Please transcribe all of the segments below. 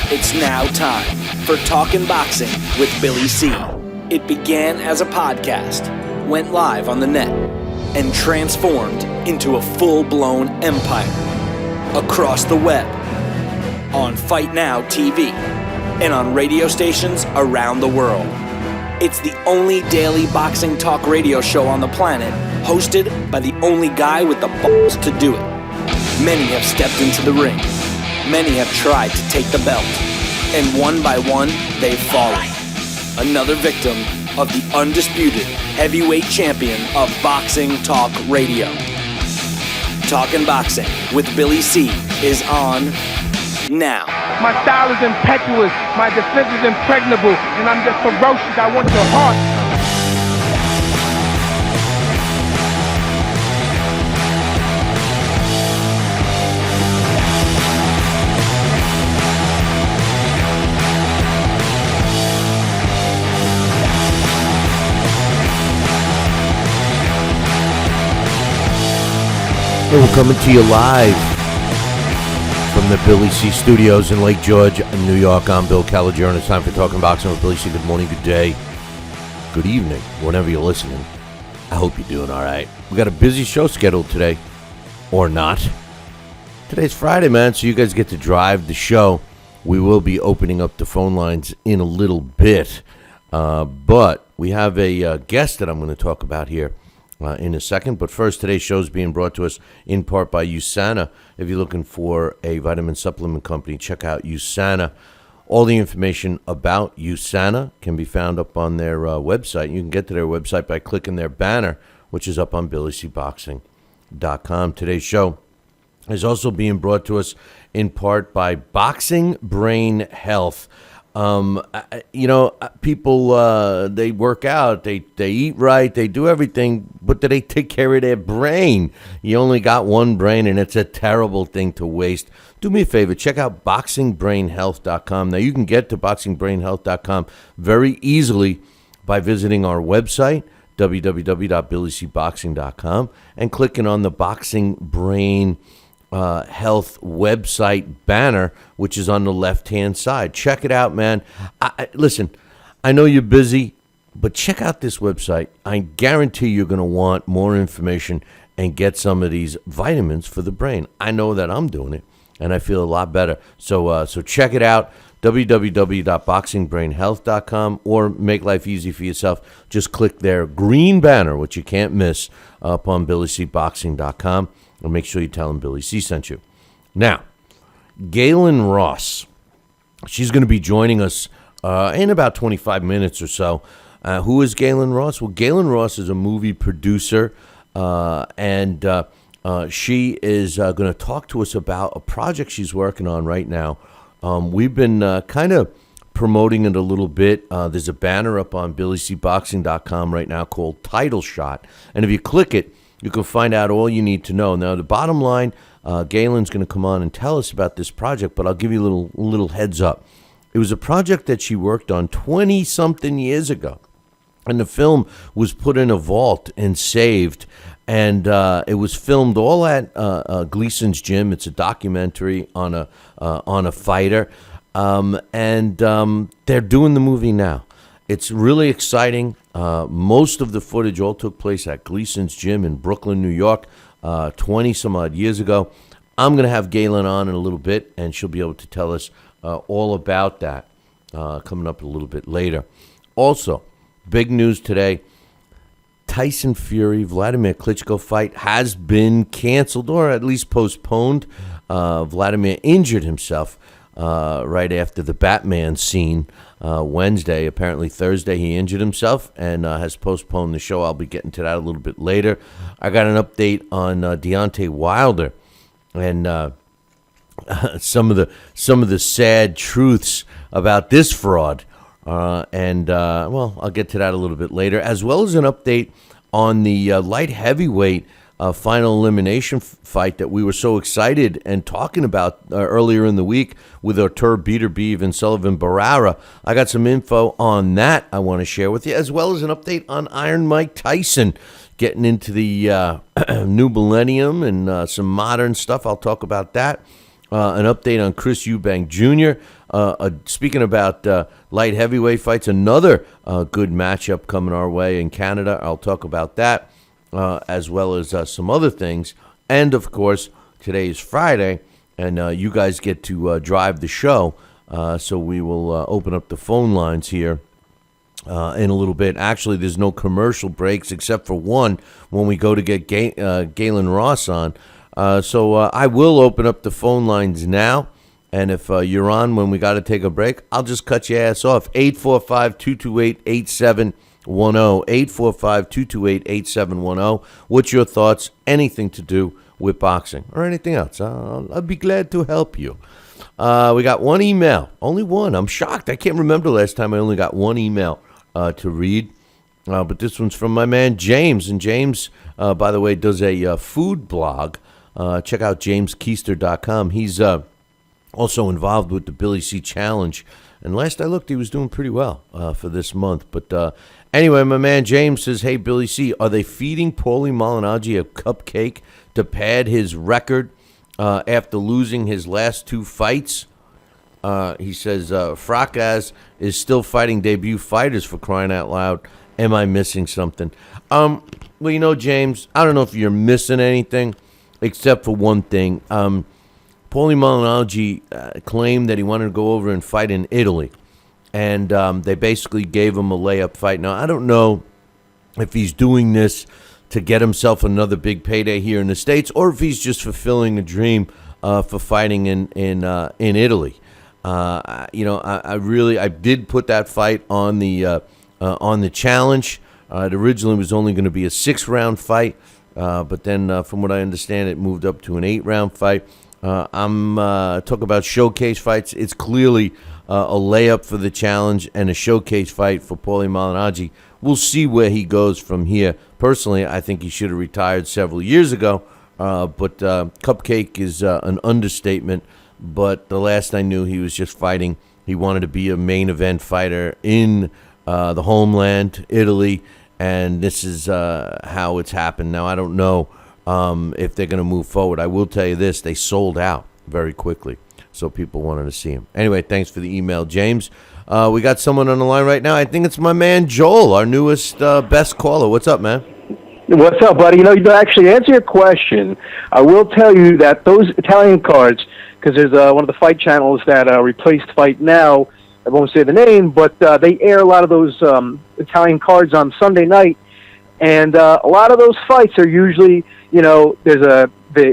It's now time for Talkin' Boxing with Billy C. It began as a podcast, went live on the net, and transformed into a full-blown empire. Across the web, on Fight Now TV, and on radio stations around the world. It's the only daily boxing talk radio show on the planet, hosted by the only guy with the balls to do it. Many have stepped into the ring. Many have tried to take the belt. And one by one, they've fallen. Another victim of the undisputed heavyweight champion of boxing talk radio. Talkin' Boxing with Billy C is on now. My style is impetuous, my defense is impregnable, and I'm just ferocious. I want your heart. We're coming to you live from the Billy C Studios in Lake George, New York. I'm Bill Calogero, and it's time for Talking Boxing with Billy C. Good morning, good day, good evening, whenever you're listening. I hope you're doing all right. We got a busy show scheduled today, or not. Today's Friday, man, so you guys get to drive the show. We will be opening up the phone lines in a little bit, but we have a guest that I'm going to talk about here in a second. But first, today's show is being brought to us in part by USANA. If you're looking for a vitamin supplement company, check out USANA. All the information about USANA can be found up on their website. You can get to their website by clicking their banner, which is up on BillyCBoxing.com. Today's show is also being brought to us in part by Boxing Brain Health. People, they work out, they eat right, they do everything, but do they take care of their brain? You only got one brain, and it's a terrible thing to waste. Do me a favor, check out boxingbrainhealth.com. Now, you can get to boxingbrainhealth.com very easily by visiting our website, www.billycboxing.com, and clicking on the Boxing Brain Health website banner, which is on the left-hand side. Check it out, man. Listen, I know you're busy, but check out this website. I guarantee you're going to want more information and get some of these vitamins for the brain. I know that I'm doing it, and I feel a lot better. So check it out, www.boxingbrainhealth.com, or make life easy for yourself. Just click their green banner, which you can't miss, up on BillyCBoxing.com. And make sure you tell them Billy C sent you. Now, Gayen Ross, she's going to be joining us in about 25 minutes or so. Who is Gayen Ross? Well, Gayen Ross is a movie producer, and she is going to talk to us about a project she's working on right now. We've been kind of promoting it a little bit. There's a banner up on BillyCBoxing.com right now called Title Shot. And if you click it, you can find out all you need to know. Now, the bottom line, Galen's going to come on and tell us about this project, but I'll give you a little heads up. It was a project that she worked on 20-something years ago, and the film was put in a vault and saved, and it was filmed all at Gleason's Gym. It's a documentary on a fighter, and they're doing the movie now. It's really exciting. Most of the footage all took place at Gleason's Gym in Brooklyn, New York, 20-some-odd years ago. I'm going to have Gayen on in a little bit, and she'll be able to tell us all about that coming up a little bit later. Also, big news today, Tyson Fury, Wladimir Klitschko fight has been canceled, or at least postponed. Wladimir injured himself right after the Batman scene Wednesday. Apparently Thursday he injured himself and has postponed the show. I'll be getting to that a little bit later. I got an update on Deontay Wilder and some of the sad truths about this fraud. I'll get to that a little bit later, as well as an update on the light heavyweight final elimination fight that we were so excited and talking about earlier in the week with Artur Beterbiev and Sullivan Barrera. I got some info on that I want to share with you, as well as an update on Iron Mike Tyson getting into the new millennium and some modern stuff. I'll talk about that. an update on Chris Eubank Jr. Speaking about light heavyweight fights, another good matchup coming our way in Canada. I'll talk about that as well as some other things. And, of course, today is Friday, and you guys get to drive the show. So we will open up the phone lines here in a little bit. Actually, there's no commercial breaks except for one when we go to get Gayen Ross on. So I will open up the phone lines now. And if you're on when we got to take a break, I'll just cut your ass off. 845-228-8710. 845-228-8710. What's your thoughts? Anything to do with boxing or anything else. I'll be glad to help you. We got one email. Only one. I'm shocked. I can't remember the last time I only got one email to read. But this one's from my man James. And James, by the way, does a food blog. Check out jameskeister.com. He's also involved with the Billy C Challenge. And last I looked, he was doing pretty well for this month. But anyway, my man James says, hey, Billy C, are they feeding Paulie Malignaggi a cupcake to pad his record after losing his last two fights? He says, Fracas is still fighting debut fighters, for crying out loud. Am I missing something? Well, you know, James, I don't know if you're missing anything except for one thing. Paulie Malignaggi claimed that he wanted to go over and fight in Italy, and they basically gave him a layup fight. Now, I don't know if he's doing this to get himself another big payday here in the States, or if he's just fulfilling a dream for fighting in Italy. I did put that fight on the challenge. It originally was only going to be a 6-round fight, but then from what I understand, it moved up to an 8-round fight. I'm talking about showcase fights. It's clearly a layup for the challenge and a showcase fight for Paulie Malignaggi. We'll see where he goes from here. Personally, I think he should have retired several years ago, but cupcake is an understatement. But the last I knew, he was just fighting. He wanted to be a main event fighter in the homeland, Italy, and this is how it's happened. Now, I don't know if they're going to move forward. I will tell you this, they sold out very quickly, so people wanted to see him. Anyway, thanks for the email, James. We got someone on the line right now. I think it's my man Joel, our newest best caller. What's up, man? What's up, buddy? You know, to actually answer your question, I will tell you that those Italian cards, because there's one of the fight channels that replaced Fight Now, I won't say the name, but they air a lot of those Italian cards on Sunday night, and a lot of those fights are usually, you know, the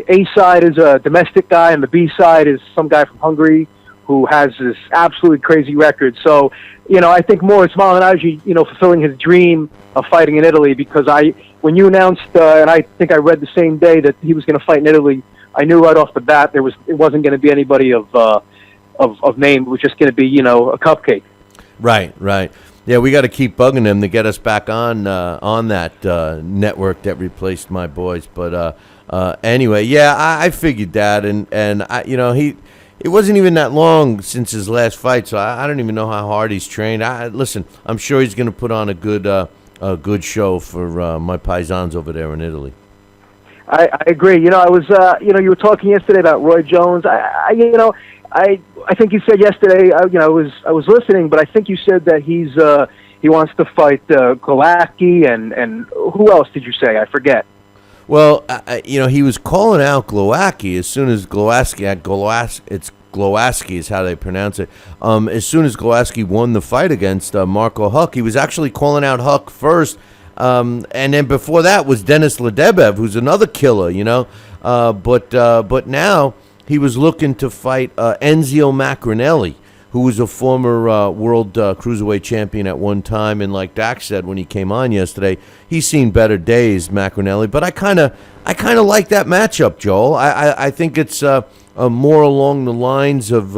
A side is a domestic guy, and the B side is some guy from Hungary who has this absolutely crazy record. So, you know, I think more it's Malignaggi, you know, fulfilling his dream of fighting in Italy, because when you announced, and I think I read the same day that he was going to fight in Italy, I knew right off the bat it wasn't going to be anybody of name. It was just going to be, you know, a cupcake. Right. Yeah, we got to keep bugging him to get us back on that network that replaced my boys. But anyway, yeah, I figured that, and I, you know, it wasn't even that long since his last fight, so I don't even know how hard he's trained. Listen, I'm sure he's going to put on a good show for my paisans over there in Italy. I agree. You know, I was, you know, you were talking yesterday about Roy Jones. I think you said yesterday, you know, I was listening, but I think you said that he wants to fight Glowacki and who else did you say? I forget. Well, you know, he was calling out Glowacki as soon as Glowacki is how they pronounce it. As soon as Glowacki won the fight against Marco Huck, he was actually calling out Huck first. And then before that was Denis Ledebev, who's another killer, you know. But now he was looking to fight Enzio Macronelli, who was a former world cruiserweight champion at one time. And like Dax said when he came on yesterday, he's seen better days, Macronelli. But I kind of like that matchup, Joel. I think it's more along the lines of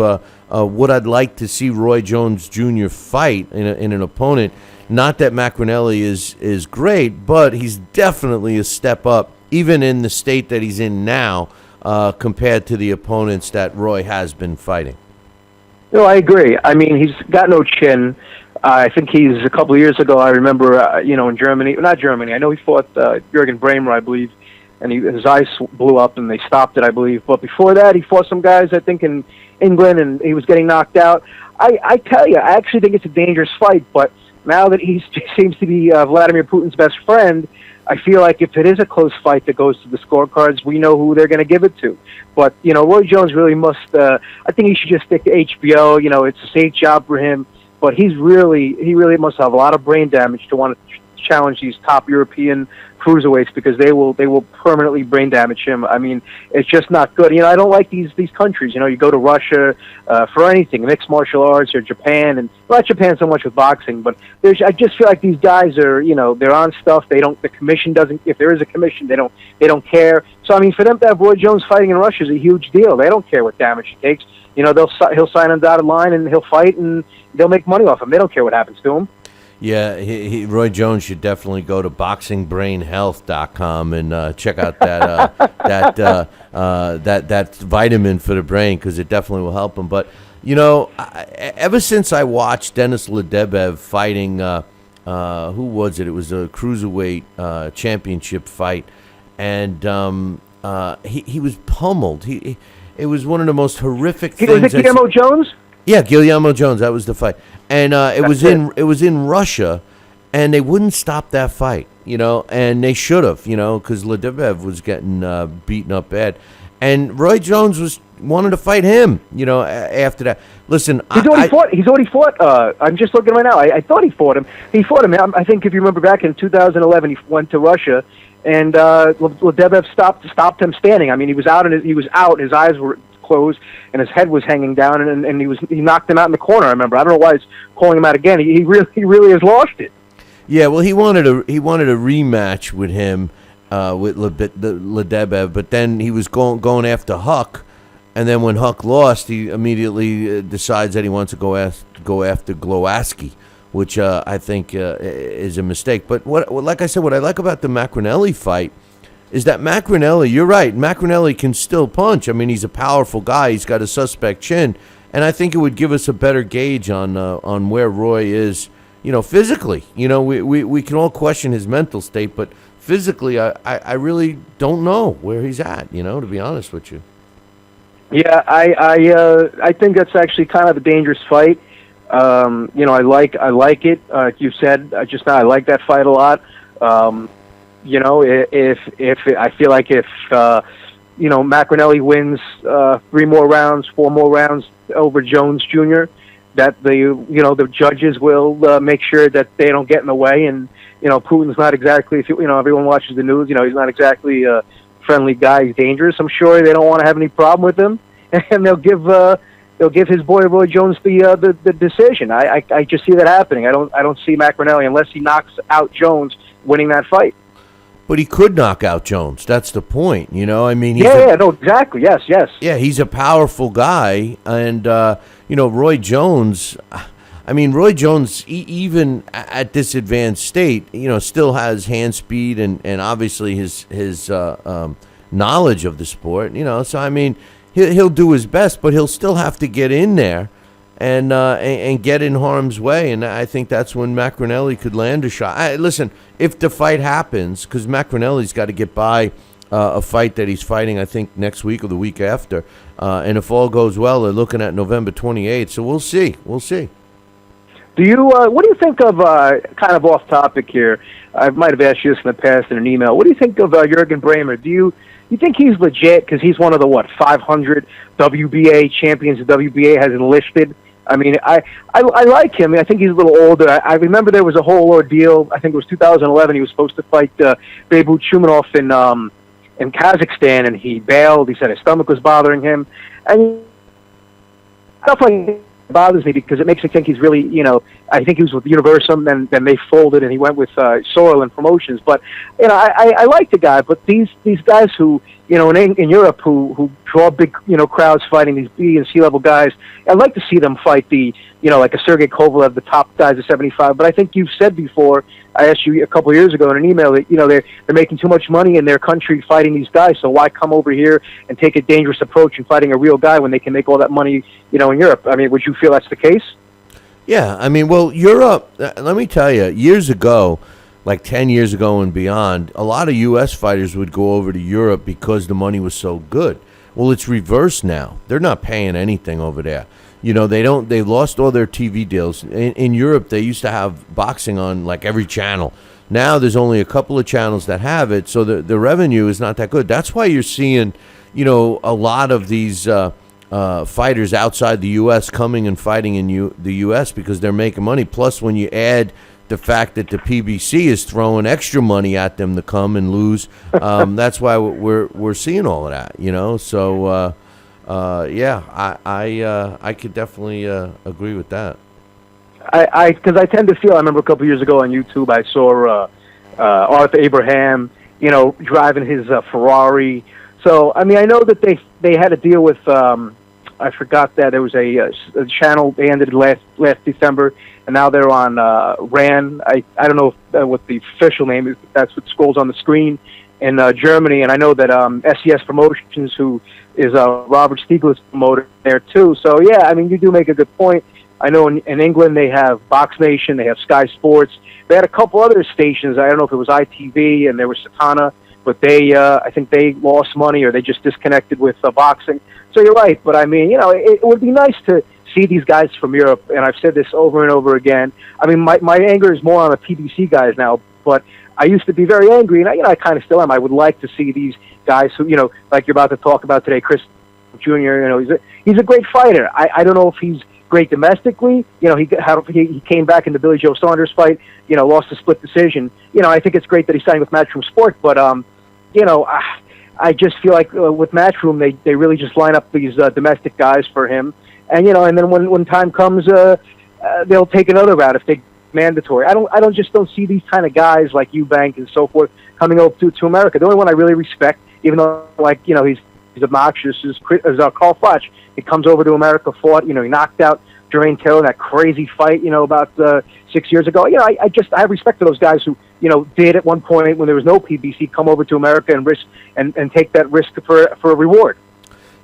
what I'd like to see Roy Jones Jr. fight in an opponent. Not that Macronelli is great, but he's definitely a step up, even in the state that he's in now, compared to the opponents that Roy has been fighting. No, I agree. I mean, he's got no chin. I think he's a couple of years ago, I remember, you know, in Germany, not Germany, I know he fought Jürgen Bremer, I believe, and his eyes blew up, and they stopped it, I believe. But before that, he fought some guys, I think, in England, and he was getting knocked out. I tell you, I actually think it's a dangerous fight, but now that he seems to be Vladimir Putin's best friend, I feel like if it is a close fight that goes to the scorecards, we know who they're going to give it to. But, Roy Jones really must, I think he should just stick to HBO. It's a safe job for him. But he really must have a lot of brain damage to want to challenge these top European cruiserweights, because they will permanently brain damage him. I mean, it's just not good. I don't like these countries. You go to Russia for anything, mixed martial arts, or Japan, and not Japan so much with boxing, but I just feel like these guys are, they're on stuff. The commission doesn't. If there is a commission, they don't care. So I mean, for them to have Roy Jones fighting in Russia is a huge deal. They don't care what damage he takes. He'll sign on dotted line and he'll fight, and they'll make money off him. They don't care what happens to him. Yeah, Roy Jones should definitely go to boxingbrainhealth.com and check out that that vitamin for the brain, because it definitely will help him. But ever since I watched Denis Ledebev fighting, who was it? It was a cruiserweight championship fight, and he was pummeled. It was one of the most horrific things. Was it Guillermo Jones? Yeah, Guillermo Jones. That was the fight, and it was in Russia, and they wouldn't stop that fight, and they should have, because Ledebev was getting beaten up bad, and Roy Jones wanted to fight him, after that. Listen, He's already fought. I'm just looking right now. I thought he fought him. He fought him. I think if you remember back in 2011, he went to Russia, and Ledebev stopped him standing. I mean, he was out. His eyes were closed, and his head was hanging down, and he knocked him out in the corner. I remember. I don't know why he's calling him out again. He really has lost it. Yeah, well, he wanted a rematch with him, with Ledebev, but then he was going after Huck, and then when Huck lost, he immediately decides that he wants to go after Glowacki, which I think is a mistake. But like I said, what I like about the Macronelli fight is that you're right, Macronelli can still punch. I mean, he's a powerful guy. He's got a suspect chin, and I think it would give us a better gauge on where Roy is, physically. We can all question his mental state, but physically, I really don't know where he's at, to be honest with you. Yeah, I think that's actually kind of a dangerous fight. I like it. You said just now, I like that fight a lot. If I feel like if Macronelli wins 3 more rounds, 4 more rounds over Jones Jr., that the judges will make sure that they don't get in the way. And Putin's not exactly, if everyone watches the news, he's not exactly a friendly guy. He's dangerous. I'm sure they don't want to have any problem with him, and they'll give his boy Roy Jones the decision. I just see that happening. I don't see Macronelli, unless he knocks out Jones, winning that fight. But he could knock out Jones. That's the point, I mean, exactly. Yes. Yeah, he's a powerful guy, and Roy Jones. I mean, Roy Jones, even at this advanced state, still has hand speed and obviously his knowledge of the sport. So I mean, he'll do his best, but he'll still have to get in there and get in harm's way, and I think that's when Macronelli could land a shot. Listen, if the fight happens, because Macronelli's got to get by a fight that he's fighting, I think, next week or the week after, and if all goes well, they're looking at November 28th, so we'll see. Do you? What do you think of, kind of off topic here, I might have asked you this in the past in an email, what do you think of Jürgen Bremer? Do you think he's legit, because he's one of the, 500 WBA champions the WBA has enlisted? I mean, I like him. I think he's a little older. I remember there was a whole ordeal. I think it was 2011. He was supposed to fight Beibut Shumanov in Kazakhstan, and he bailed. He said his stomach was bothering him. And stuff like that bothers me, because it makes me think he's really, I think he was with Universum, then they folded, and he went with Soylent Promotions. But, I like the guy, but these guys who, in Europe who draw big, crowds fighting these B and C level guys, I'd like to see them fight the, like a Sergey Kovalev, the top guys at 75. But I think you've said before, I asked you a couple of years ago in an email that, they're making too much money in their country fighting these guys, so why come over here and take a dangerous approach in fighting a real guy when they can make all that money, in Europe? I mean, would you feel that's the case? Yeah, I mean, well, Europe, let me tell you, years ago, like 10 years ago and beyond, a lot of U.S. fighters would go over to Europe because the money was so good. Well, it's reversed now. They're not paying anything over there. You know, they lost all their TV deals. In Europe, they used to have boxing on like every channel. Now there's only a couple of channels that have it, so the revenue is not that good. That's why you're seeing, you know, a lot of these fighters outside the U.S. coming and fighting in the U.S. because they're making money. Plus, when you add the fact that the PBC is throwing extra money at them to come and lose, that's why we're seeing all of that. You know, so yeah, I could definitely agree with that. Because I tend to feel, I remember a couple years ago on YouTube, I saw Arthur Abraham, you know, driving his Ferrari. So, I mean, I know that they had a deal with, I forgot that there was a channel, they ended last December, and now they're on RAN. I don't know what the official name is, but that's what scrolls on the screen in Germany. And I know that SES Promotions, who is Robert Stieglitz's promoter there too. So, yeah, I mean, you do make a good point. I know in England they have Box Nation, they have Sky Sports. They had a couple other stations. I don't know if it was ITV and there was Satana, but they I think they lost money or they just disconnected with boxing. So you're right, but I mean, you know, it would be nice to see these guys from Europe, and I've said this over and over again. I mean, my anger is more on the PBC guys now, but I used to be very angry, and I kind of still am. I would like to see these guys who, you know, like you're about to talk about today, Chris Jr., you know, he's a great fighter. I don't know if he's great domestically. You know, he came back in the Billy Joe Saunders fight, you know, lost a split decision. You know, I think it's great that he's signed with Matchroom Sport, but, you know, I just feel like with Matchroom, they really just line up these domestic guys for him. And, you know, and then when time comes, they'll take another route if they mandatory. I don't see these kind of guys like Eubank and so forth coming over to America. The only one I really respect, even though, like, you know, he's obnoxious, is Carl Froch. He comes over to America, fought, you know, he knocked out Jermaine Taylor in that crazy fight, you know, about 6 years ago. You know, I have respect for those guys who, you know, did at one point when there was no PBC come over to America and risk and take that risk for a reward.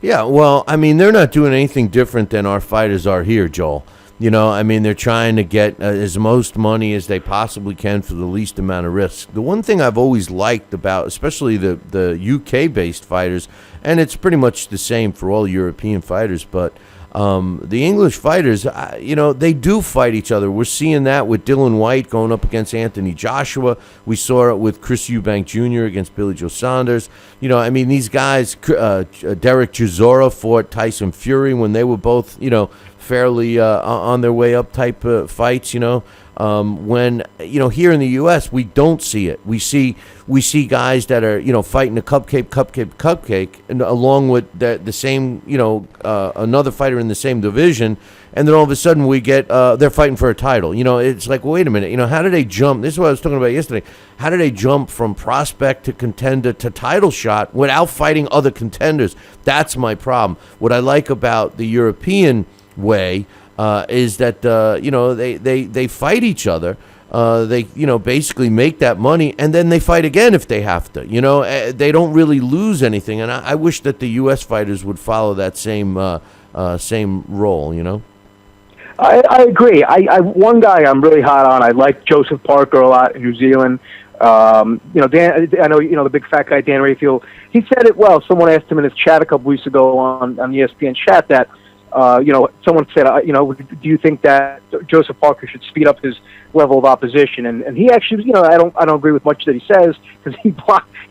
Yeah, well, I mean, they're not doing anything different than our fighters are here, Joel. You know, I mean, they're trying to get as most money as they possibly can for the least amount of risk. The one thing I've always liked about, especially the UK-based fighters, and it's pretty much the same for all European fighters, but the English fighters, you know, they do fight each other. We're seeing that with Dylan White going up against Anthony Joshua. We saw it with Chris Eubank Jr. against Billy Joe Saunders. You know, I mean, these guys, Derek Chisora fought Tyson Fury when they were both, you know, fairly on their way up type fights, you know. When, you know, here in the U.S., we don't see it. We see guys that are, you know, fighting a cupcake, and along with the same, you know, another fighter in the same division, and then all of a sudden we get they're fighting for a title. You know, it's like, wait a minute, you know, how do they jump? This is what I was talking about yesterday. How do they jump from prospect to contender to title shot without fighting other contenders? That's my problem. What I like about the European way is that you know, they fight each other. They, you know, basically make that money, and then they fight again if they have to. You know, they don't really lose anything, and I wish that the U.S. fighters would follow that same role. You know, I agree. I one guy I'm really hot on. I like Joseph Parker a lot in New Zealand. You know, Dan, I know, you know, the big fat guy Dan Rayfield. He said it well. Someone asked him in his chat a couple weeks ago on the ESPN chat that. You know, someone said, you know, do you think that Joseph Parker should speed up his level of opposition? And he actually, you know, I don't agree with much that he says, because he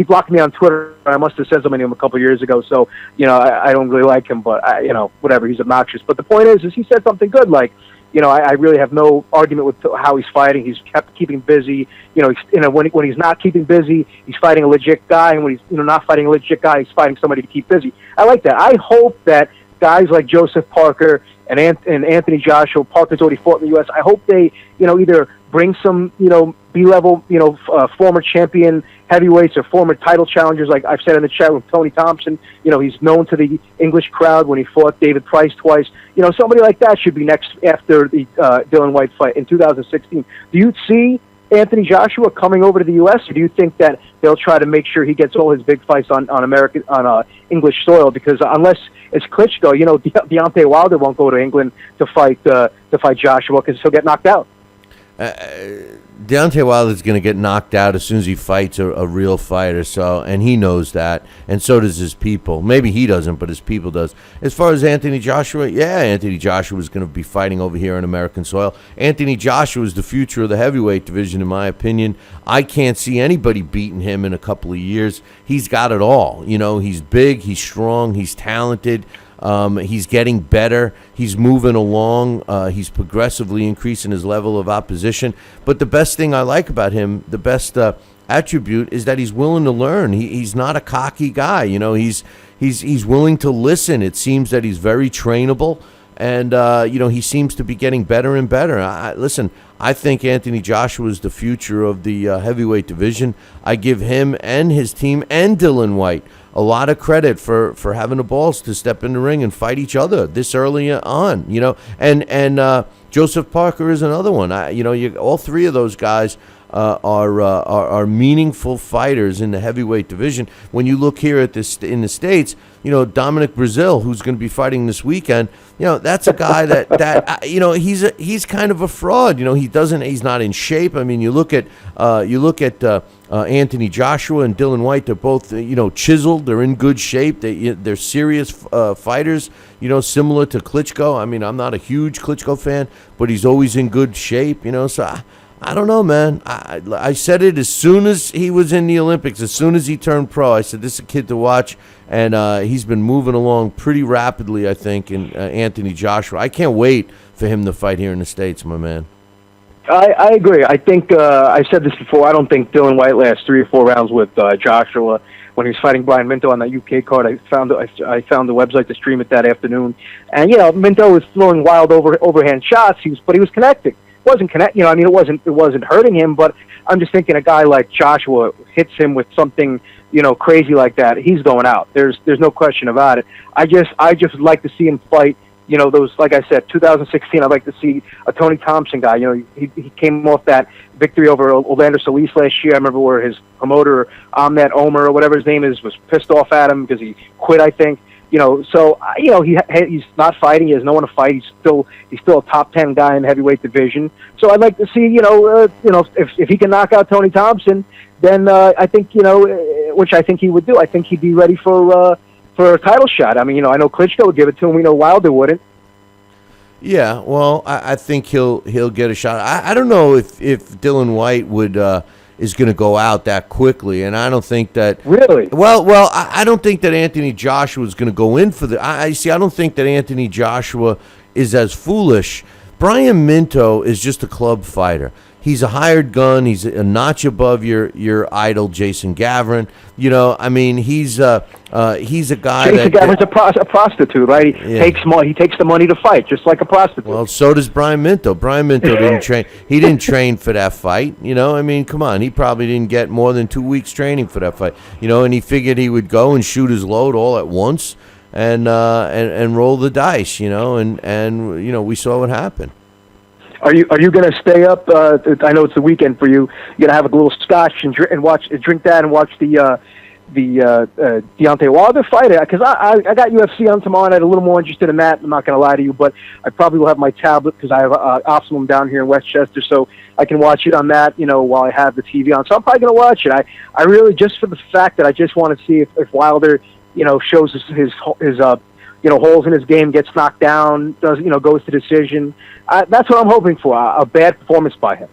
blocked me on Twitter. I must have said something to him a couple of years ago. So, you know, I don't really like him, but you know, whatever. He's obnoxious. But the point is he said something good. Like, you know, I really have no argument with how he's fighting. He's kept keeping busy. You know, when he's not keeping busy, he's fighting a legit guy. And when he's, you know, not fighting a legit guy, he's fighting somebody to keep busy. I like that. I hope that guys like Joseph Parker and Anthony Joshua, Parker's already fought in the U.S. I hope they, you know, either bring some, you know, B-level, you know, former champion heavyweights or former title challengers, like I've said in the chat with Tony Thompson. You know, he's known to the English crowd when he fought David Price twice. You know, somebody like that should be next after the Dylan White fight in 2016. Do you see Anthony Joshua coming over to the U.S., or do you think that they'll try to make sure he gets all his big fights on English soil? Because unless it's Klitschko, you know, Deontay Wilder won't go to England to fight Joshua because he'll get knocked out. Deontay Wilder's going to get knocked out as soon as he fights a real fighter. So, and he knows that, and so does his people. Maybe he doesn't, but his people does. As far as Anthony Joshua, Anthony Joshua is going to be fighting over here on American soil. Anthony Joshua is the future of the heavyweight division, in my opinion. I can't see anybody beating him in a couple of years. He's got it all. He's big, he's strong, he's talented. He's getting better. He's moving along. He's progressively increasing his level of opposition. But the best thing I like about him, the best attribute, is that he's willing to learn. He's not a cocky guy. He's willing to listen. It seems that he's very trainable, and he seems to be getting better and better. Listen, I think Anthony Joshua is the future of the heavyweight division. I give him and his team and Dylan White a lot of credit for having the balls to step in the ring and fight each other this early on, and Joseph Parker is another one. All three of those guys are meaningful fighters in the heavyweight division. When you look here at this in the States, Dominic Brazil, who's going to be fighting this weekend, that's a guy that he's kind of a fraud. He's not in shape. I mean, you look at Anthony Joshua and Dylan White. They're both chiseled. They're in good shape. They're serious fighters. Similar to Klitschko. I mean, I'm not a huge Klitschko fan, but he's always in good shape. So I don't know, man. I said it as soon as he was in the Olympics, as soon as he turned pro. I said, this is a kid to watch, and he's been moving along pretty rapidly, I think, in Anthony Joshua. I can't wait for him to fight here in the States, my man. I agree. I think I've said this before. I don't think Dylan White lasts 3 or 4 rounds with Joshua. When he was fighting Brian Minto on that UK card, I found the website to stream it that afternoon, and Minto was throwing wild overhand shots. But he was connecting. Wasn't connect. It wasn't hurting him. But I'm just thinking a guy like Joshua hits him with something crazy like that, he's going out. There's no question about it. I just would like to see him fight. Those, like I said, 2016. I'd like to see a Tony Thompson guy. He came off that victory over Orlando Solis last year. I remember where his promoter, Ahmed Omer or whatever his name is, was pissed off at him because he quit, I think. He's not fighting. He has no one to fight. He's still a top 10 guy in the heavyweight division. So I'd like to see, if he can knock out Tony Thompson, then I think, which I think he would do. I think he'd be ready for a title shot. I mean, I know Klitschko would give it to him. We know Wilder wouldn't. Yeah, well, I think he'll get a shot. I don't know if Dylan White is going to go out that quickly, and I don't think that. Really? Well, I don't think that Anthony Joshua is going to go in for the. I don't think that Anthony Joshua is as foolish. Brian Minto is just a club fighter. He's a hired gun. He's a notch above your idol, Jason Gavrin. I mean, he's a guy. Jason Gavrin's a prostitute, right? He takes the money to fight, just like a prostitute. Well, so does Brian Minto. Brian Minto didn't train. He didn't train for that fight. I mean, come on. He probably didn't get more than 2 weeks training for that fight. And he figured he would go and shoot his load all at once and roll the dice. And we saw what happened. Are you going to stay up? I know it's the weekend for you. You're going to have a little scotch and drink that and watch the Deontay Wilder fight? Because I got UFC on tomorrow night. A little more interested in that. I'm not going to lie to you, but I probably will have my tablet because I have Optimum down here in Westchester, so I can watch it on that. While I have the TV on. So I'm probably going to watch it. I really, just for the fact that I just want to see if Wilder, shows his holes in his game, gets knocked down, goes to decision. That's what I'm hoping for, a bad performance by him.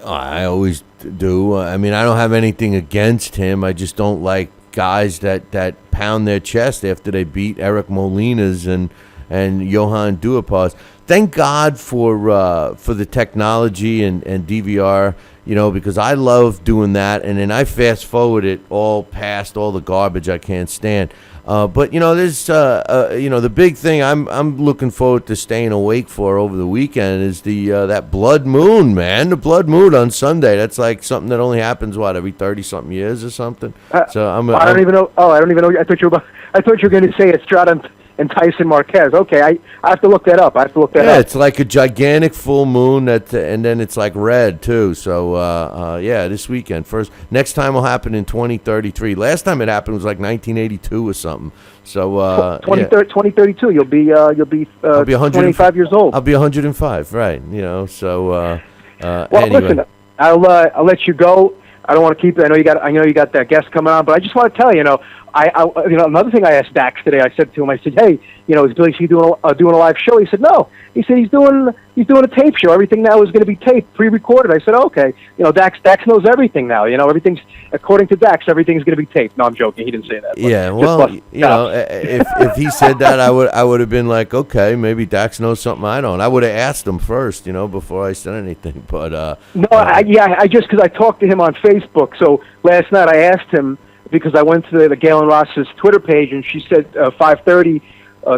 I always do. I mean, I don't have anything against him. I just don't like guys that pound their chest after they beat Eric Molina's and Johan Duhaupas. Thank God for the technology and DVR, because I love doing that, and then I fast forward it all past all the garbage I can't stand. But there's the big thing I'm looking forward to staying awake for over the weekend is that blood moon, man. The blood moon on Sunday. That's like something that only happens every 30-something years or something. So I don't even know. Oh, I don't even know. I thought you were going to say Estrada and Tyson Marquez. Okay, I have to look that up. Yeah, it's like a gigantic full moon and then it's like red too. So this weekend. Next time will happen in 2033. Last time it happened was like 1982 or something. So 2032, you'll be 25 years old. I'll be 105, right? So well, anyway. Listen, I'll let you go. I don't want to keep it. I know you got that guest coming on, but I just want to tell you, another thing I asked Dax today. I said to him, I said, hey, is Billy C doing a live show? He said, no. He said he's doing a tape show. Everything now is going to be taped, pre-recorded. I said, okay. Dax knows everything now. Everything's according to Dax. Everything's going to be taped. No, I'm joking. He didn't say that. Yeah, well, if he said that, I would have been like, okay, maybe Dax knows something I don't. I would have asked him first, before I said anything. But no, because I talked to him on Facebook. So last night I asked him, because I went to the Gayen Ross's Twitter page, and she said 5:30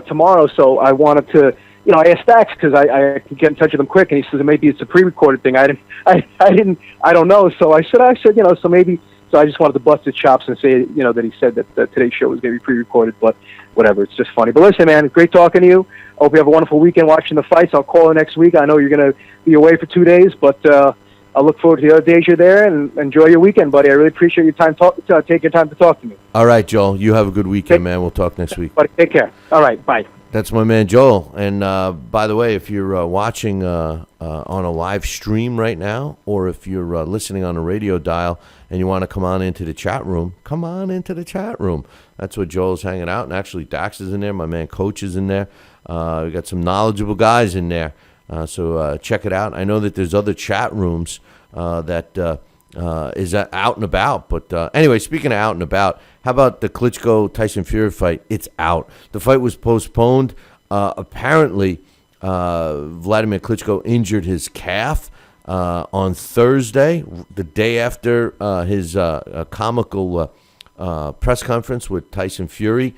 tomorrow. So I wanted to, I asked Dax because I could get in touch with him quick, and he says maybe it's a pre-recorded thing. I don't know. So I said, so maybe. So I just wanted to bust his chops and say, that he said that today's show was going to be pre-recorded, but whatever. It's just funny. But listen, man, great talking to you. I hope you have a wonderful weekend watching the fights. I'll call you next week. I know you're going to be away for 2 days, but I look forward to the other days you're there, and enjoy your weekend, buddy. I really appreciate your time. Take your time to talk to me. All right, Joel. You have a good weekend, man. We'll talk next week. Buddy, take care. All right, bye. That's my man Joel. And by the way, if you're watching on a live stream right now, or if you're listening on a radio dial and you want to come on into the chat room, come on into the chat room. That's where Joel's hanging out. And actually, Dax is in there. My man Coach is in there. We got some knowledgeable guys in there. So check it out. I know that there's other chat rooms that is out and about. But anyway, speaking of out and about, how about the Klitschko-Tyson Fury fight? It's out. The fight was postponed. Apparently, Wladimir Klitschko injured his calf on Thursday, the day after his comical press conference with Tyson Fury.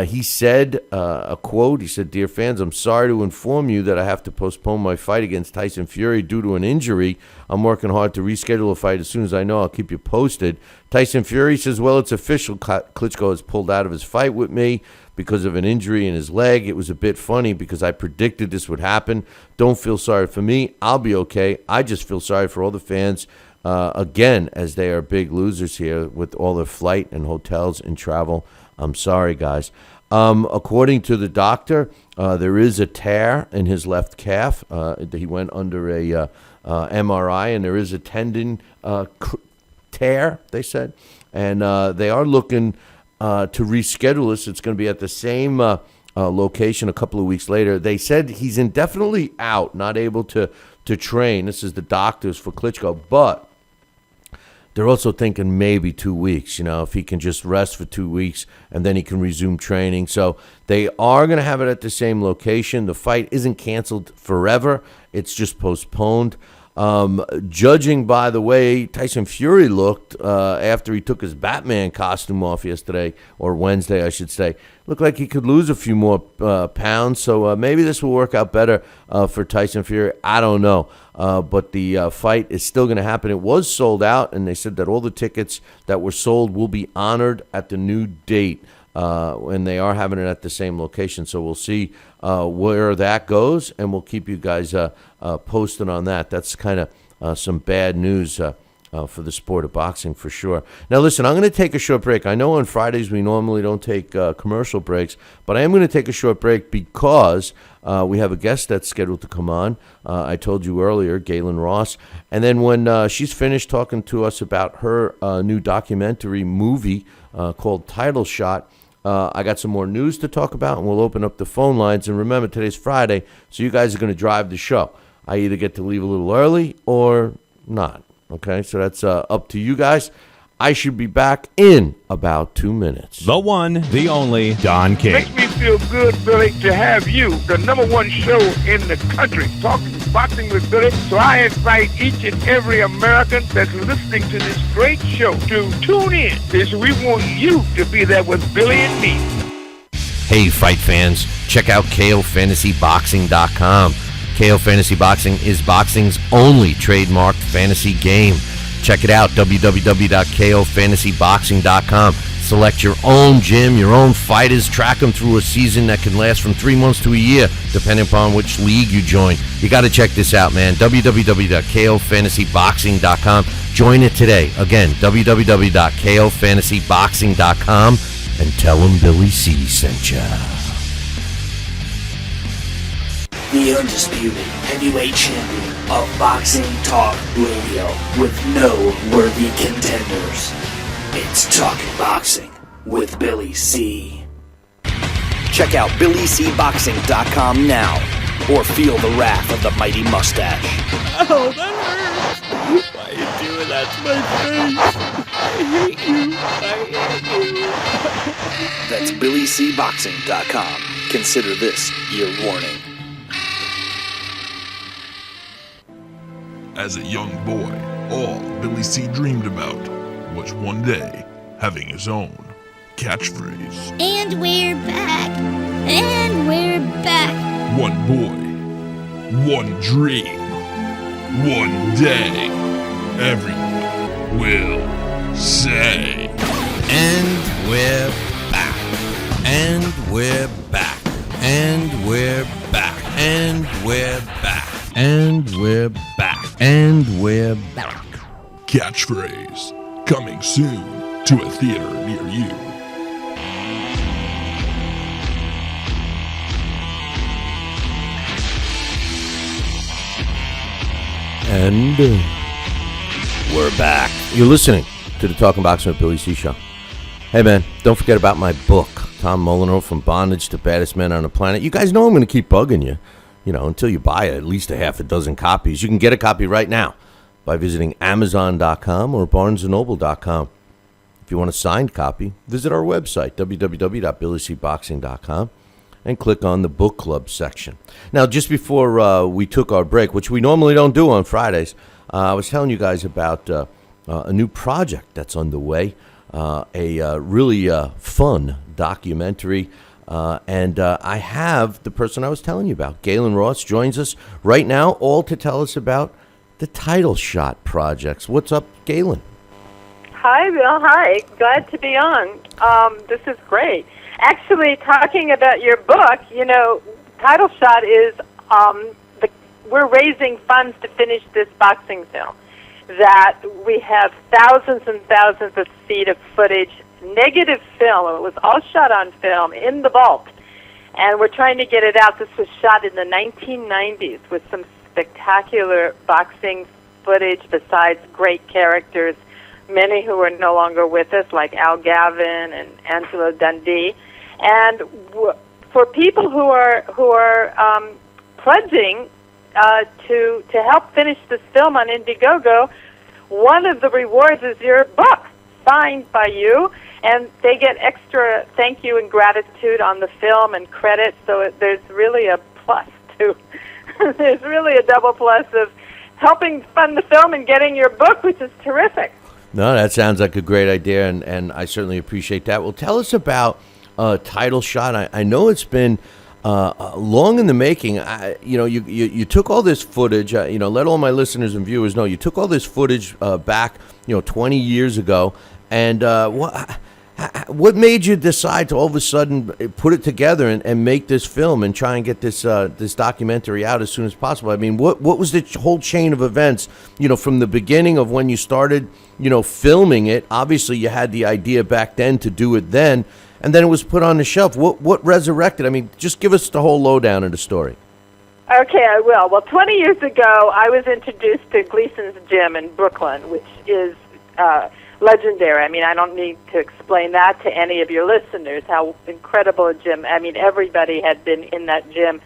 He said, a quote, he said, "Dear fans, I'm sorry to inform you that I have to postpone my fight against Tyson Fury due to an injury. I'm working hard to reschedule a fight. As soon as I know, I'll keep you posted." Tyson Fury says, well, it's official. Klitschko has pulled out of his fight with me because of an injury in his leg. It was a bit funny because I predicted this would happen. Don't feel sorry for me. I'll be okay. I just feel sorry for all the fans, again, as they are big losers here with all their flight and hotels and travel. I'm sorry, guys. According to the doctor, there is a tear in his left calf. He went under a MRI, and there is a tendon tear, they said. And they are looking to reschedule this. It's going to be at the same location a couple of weeks later. They said he's indefinitely out, not able to train. This is the doctors for Klitschko. But they're also thinking maybe 2 weeks, if he can just rest for 2 weeks and then he can resume training. So they are going to have it at the same location. The fight isn't canceled forever. It's just postponed. Judging by the way Tyson Fury looked after he took his Batman costume off yesterday, or Wednesday, I should say, looked like he could lose a few more pounds. So maybe this will work out better for Tyson Fury. I don't know. But the fight is still going to happen. It was sold out, and they said that all the tickets that were sold will be honored at the new date. And they are having it at the same location. So we'll see where that goes, and we'll keep you guys posted on that. That's kind of some bad news for the sport of boxing for sure. Now, listen, I'm going to take a short break. I know on Fridays we normally don't take commercial breaks, but I am going to take a short break because we have a guest that's scheduled to come on. I told you earlier, Gayen Ross. And then when she's finished talking to us about her new documentary movie called Title Shot, I got some more news to talk about, and we'll open up the phone lines. And remember, today's Friday, so you guys are going to drive the show. I either get to leave a little early or not. Okay, so that's up to you guys. I should be back in about 2 minutes. The one, the only, Don King. Makes me feel good, Billy, to have you, the #1 show in the country, talking boxing with Billy. So I invite each and every American that's listening to this great show to tune in, because we want you to be there with Billy and me. Hey, fight fans, check out KOFantasyBoxing.com. KO Fantasy Boxing is boxing's only trademarked fantasy game. Check it out, www.KOFantasyBoxing.com. Select your own gym, your own fighters, track them through a season that can last from 3 months to a year, depending upon which league you join. You got to check this out, man. www.KOFantasyBoxing.com. Join it today. Again, www.KOFantasyBoxing.com, and tell them Billy C sent ya. The undisputed heavyweight champion, of boxing talk radio with no worthy contenders. It's Talking Boxing with Billy C. Check out BillyCBoxing.com now, or feel the wrath of the mighty mustache. Oh, that hurts. Why are you doing that to my face? I hate you. That's BillyCBoxing.com. Consider this your warning. As a young boy, all Billy C dreamed about was one day having his own catchphrase. And we're back. And we're back. One boy, one dream, one day, everyone will say. And we're back. And we're back. And we're back. And we're back. And we're back. And we're back. Catchphrase, coming soon to a theater near you. And we're back. You're listening to the Talking Boxing with Billy C show. Hey, man, don't forget about my book, Tom Molyneux, From Bondage to Baddest Man on the Planet. You guys know I'm going to keep bugging you, until you buy at least a half a dozen copies. You can get a copy right now by visiting Amazon.com or BarnesandNoble.com. If you want a signed copy, visit our website, www.BillyCBoxing.com, and click on the book club section. Now, just before we took our break, which we normally don't do on Fridays, I was telling you guys about a new project that's underway, a really fun documentary. And I have the person I was telling you about. Gayen Ross joins us right now, all to tell us about the Title Shot projects. What's up, Gayen? Hi, Bill. Hi. Glad to be on. This is great. Actually, talking about your book, Title Shot is we're raising funds to finish this boxing film. That we have thousands and thousands of feet of footage, negative film. It was all shot on film in the vault, and we're trying to get it out. This was shot in the 1990s with some spectacular boxing footage besides great characters, many who are no longer with us, like Al Gavin and Angelo Dundee. And for people who are pledging to help finish this film on Indiegogo, one of the rewards is your book signed by you, and they get extra thank you and gratitude on the film and credit. So there's really a plus to there's really a double plus of helping fund the film and getting your book, which is terrific. No, that sounds like a great idea, and I certainly appreciate that. Well, tell us about Title Shot. I know it's been long in the making. You took all this footage. Let all my listeners and viewers know you took all this footage back, 20 years ago. And what made you decide to all of a sudden put it together and make this film and try and get this documentary out as soon as possible? I mean, what was the whole chain of events? From the beginning of when you started, filming it. Obviously, you had the idea back then to do it then. And then it was put on the shelf. What resurrected? I mean, just give us the whole lowdown of the story. Okay, I will. Well, 20 years ago, I was introduced to Gleason's Gym in Brooklyn, which is legendary. I mean, I don't need to explain that to any of your listeners, how incredible a gym. I mean, everybody had been in that gym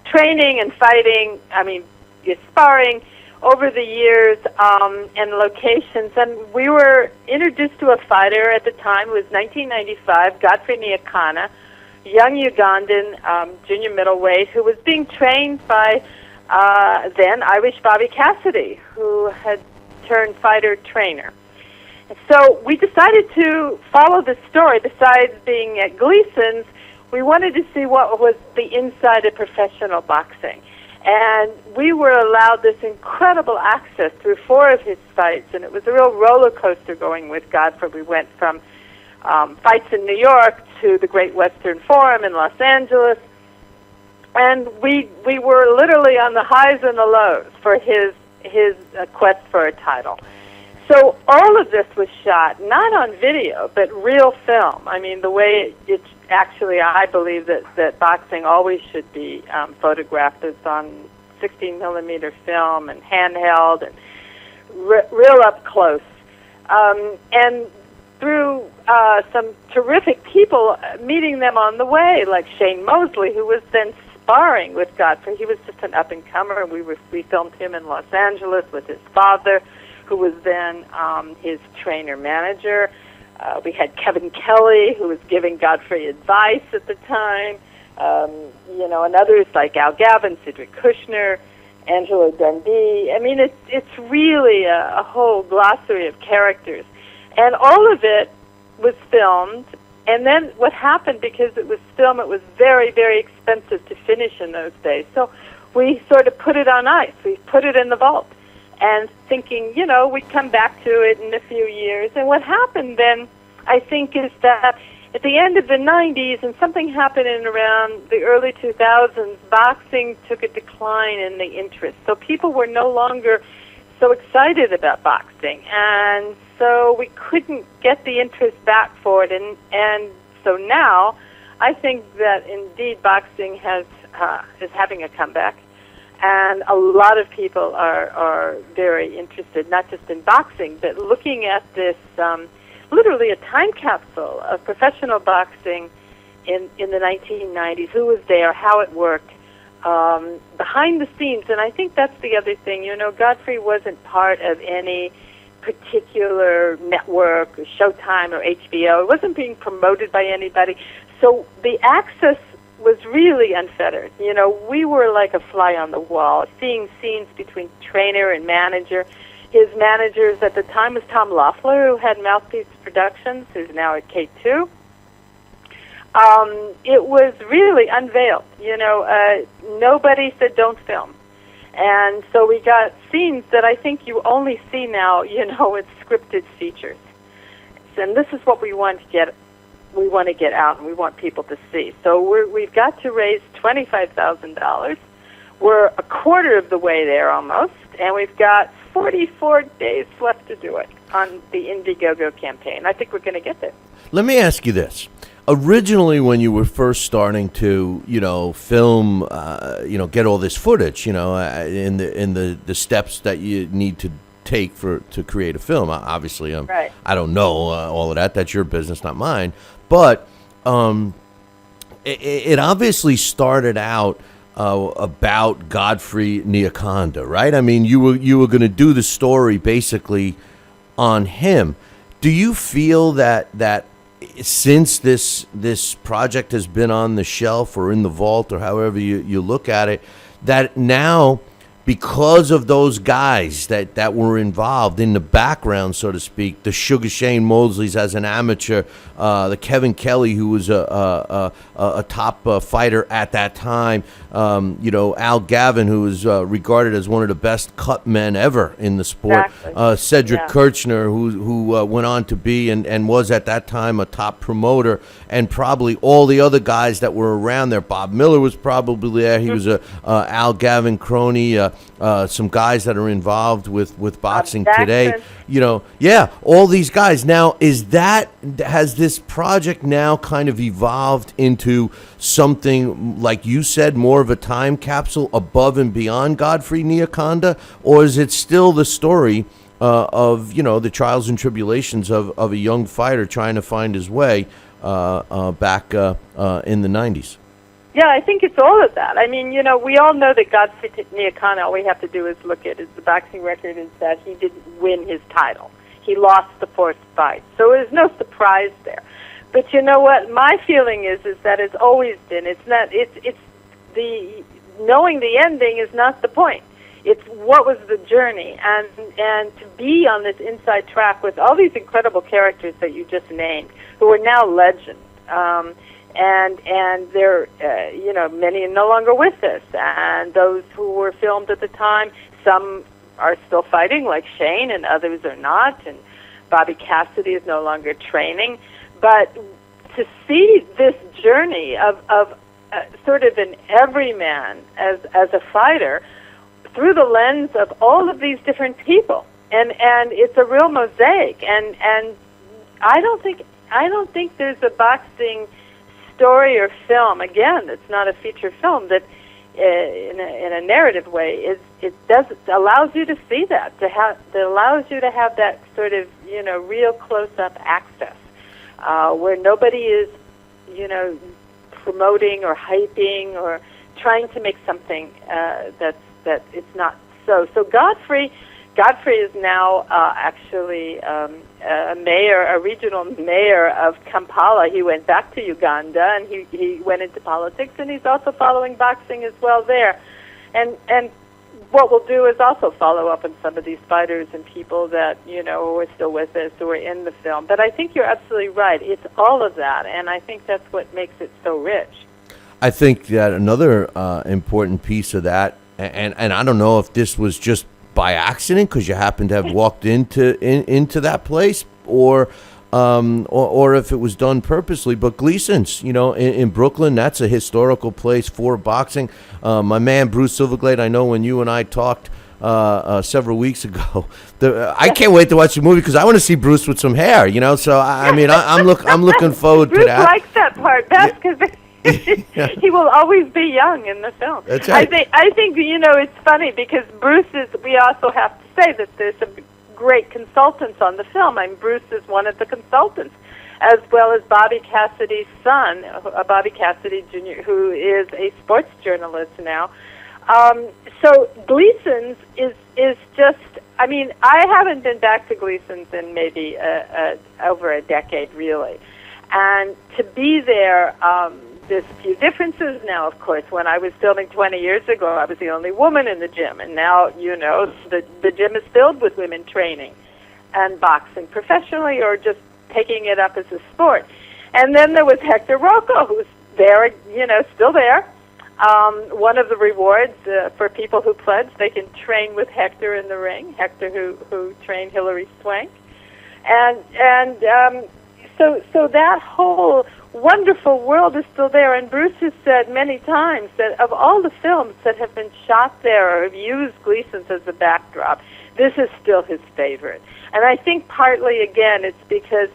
training and fighting, sparring over the years and locations. And we were introduced to a fighter at the time. It was 1995, Godfrey Nyakana, young Ugandan junior middleweight who was being trained by then Irish Bobby Cassidy, who had turned fighter trainer. So we decided to follow the story. Besides being at Gleason's, we wanted to see what was the inside of professional boxing. And we were allowed this incredible access through 4 of his fights, and it was a real roller coaster going with Godfrey. We went from fights in New York to the Great Western Forum in Los Angeles, and we were literally on the highs and the lows for his quest for a title. So all of this was shot, not on video, but real film. I mean, the way it actually, I believe that boxing always should be photographed is on 16 millimeter film and handheld and real up close. And through some terrific people, meeting them on the way, like Shane Mosley, who was then sparring with Godfrey. He was just an up-and-comer. We filmed him in Los Angeles with his father, who was then his trainer-manager. We had Kevin Kelly, who was giving Godfrey advice at the time, and others like Al Gavin, Cedric Kushner, Angelo Dundee. I mean, it's really a whole glossary of characters. And all of it was filmed. And then what happened, because it was film, it was very, very expensive to finish in those days. So we sort of put it on ice. We put it in the vault. And thinking, we'd come back to it in a few years. And what happened then, I think, is that at the end of the 90s, and something happened in around the early 2000s, boxing took a decline in the interest. So people were no longer so excited about boxing. And so we couldn't get the interest back for it. And so now I think that indeed boxing is having a comeback. And a lot of people are very interested, not just in boxing, but looking at this literally a time capsule of professional boxing in the 1990s, who was there, how it worked, behind the scenes. And I think that's the other thing. Godfrey wasn't part of any particular network or Showtime or HBO. It wasn't being promoted by anybody. So the access was really unfettered. We were like a fly on the wall, seeing scenes between trainer and manager. His managers at the time was Tom Loeffler, who had Mouthpiece Productions, who's now at K2. It was really unveiled. Nobody said don't film. And so we got scenes that I think you only see now, it's scripted features. And this is what we want to get out, and we want people to see. So we've got to raise $25,000. We're a quarter of the way there almost, and we've got 44 days left to do it on the Indiegogo campaign. I think we're going to get there. Let me ask you this. Originally, when you were first starting to, film, get all this footage, in the steps that you need to take to create a film. Obviously, right. I don't know all of that. That's your business, not mine. But it obviously started out about Godfrey Niakonda, right? I mean, you were going to do the story basically on him. Do you feel that since this project has been on the shelf or in the vault or however you look at it, that now, because of those guys that were involved in the background, so to speak, the Sugar Shane Mosleys as an amateur, the Kevin Kelly, who was a top fighter at that time, Al Gavin, who was regarded as one of the best cut men ever in the sport, exactly. Cedric Kirchner, who went on to be and was at that time a top promoter, and probably all the other guys that were around there. Bob Miller was probably there. He was a Al Gavin crony. Some guys that are involved with boxing today, all these guys. Now, has this project now kind of evolved into something, like you said, more of a time capsule above and beyond Godfrey Niakonda, or is it still the story of the trials and tribulations of a young fighter trying to find his way back in the 90s? Yeah, I think it's all of that. I mean, we all know that Godfrey Niakonda, all we have to do is look at the boxing record, is that he didn't win his title. He lost the fourth fight. So there's no surprise there. But you know what? My feeling is that it's always been. It's the knowing the ending is not the point. It's what was the journey, and to be on this inside track with all these incredible characters that you just named, who are now legends. And they're, many are no longer with us. And those who were filmed at the time, some are still fighting, like Shane, and others are not. And Bobby Cassidy is no longer training. But to see this journey of sort of an everyman as a fighter through the lens of all of these different people, and it's a real mosaic. And I don't think there's a boxing story or film, again, it's not a feature film, that in a narrative way, it allows you to see that, it allows you to have that sort of, real close-up access, where nobody is, promoting or hyping or trying to make something that it's not so. So Godfrey is now actually a regional mayor of Kampala. He went back to Uganda, and he went into politics, and he's also following boxing as well there. And what we'll do is also follow up on some of these fighters and people that, who are still with us, who are in the film. But I think you're absolutely right. It's all of that, and I think that's what makes it so rich. I think that another important piece of that, and I don't know if this was just by accident because you happened to have walked into that place, or if it was done purposely, but Gleason's, in Brooklyn, that's a historical place for boxing. My man Bruce Silverglade, I know when you and I talked several weeks ago, I can't wait to watch the movie because I want to see Bruce with some hair, So I'm looking forward Bruce to that. Bruce likes that part best because he will always be young in the film. That's right. I think it's funny because we also have to say that there's some great consultants on the film. Bruce is one of the consultants, as well as Bobby Cassidy's son, Bobby Cassidy Jr., who is a sports journalist now. So Gleason's is just, I haven't been back to Gleason's in maybe over a decade, really. And to be there, there's a few differences now, of course. When I was filming 20 years ago, I was the only woman in the gym. And now, the gym is filled with women training and boxing professionally or just taking it up as a sport. And then there was Hector Rocco, who's there, still there. One of the rewards for people who pledge, they can train with Hector in the ring, Hector who trained Hilary Swank. So that whole wonderful world is still there, and Bruce has said many times that of all the films that have been shot there or have used Gleason's as a backdrop, this is still his favorite. And I think partly, again, it's because,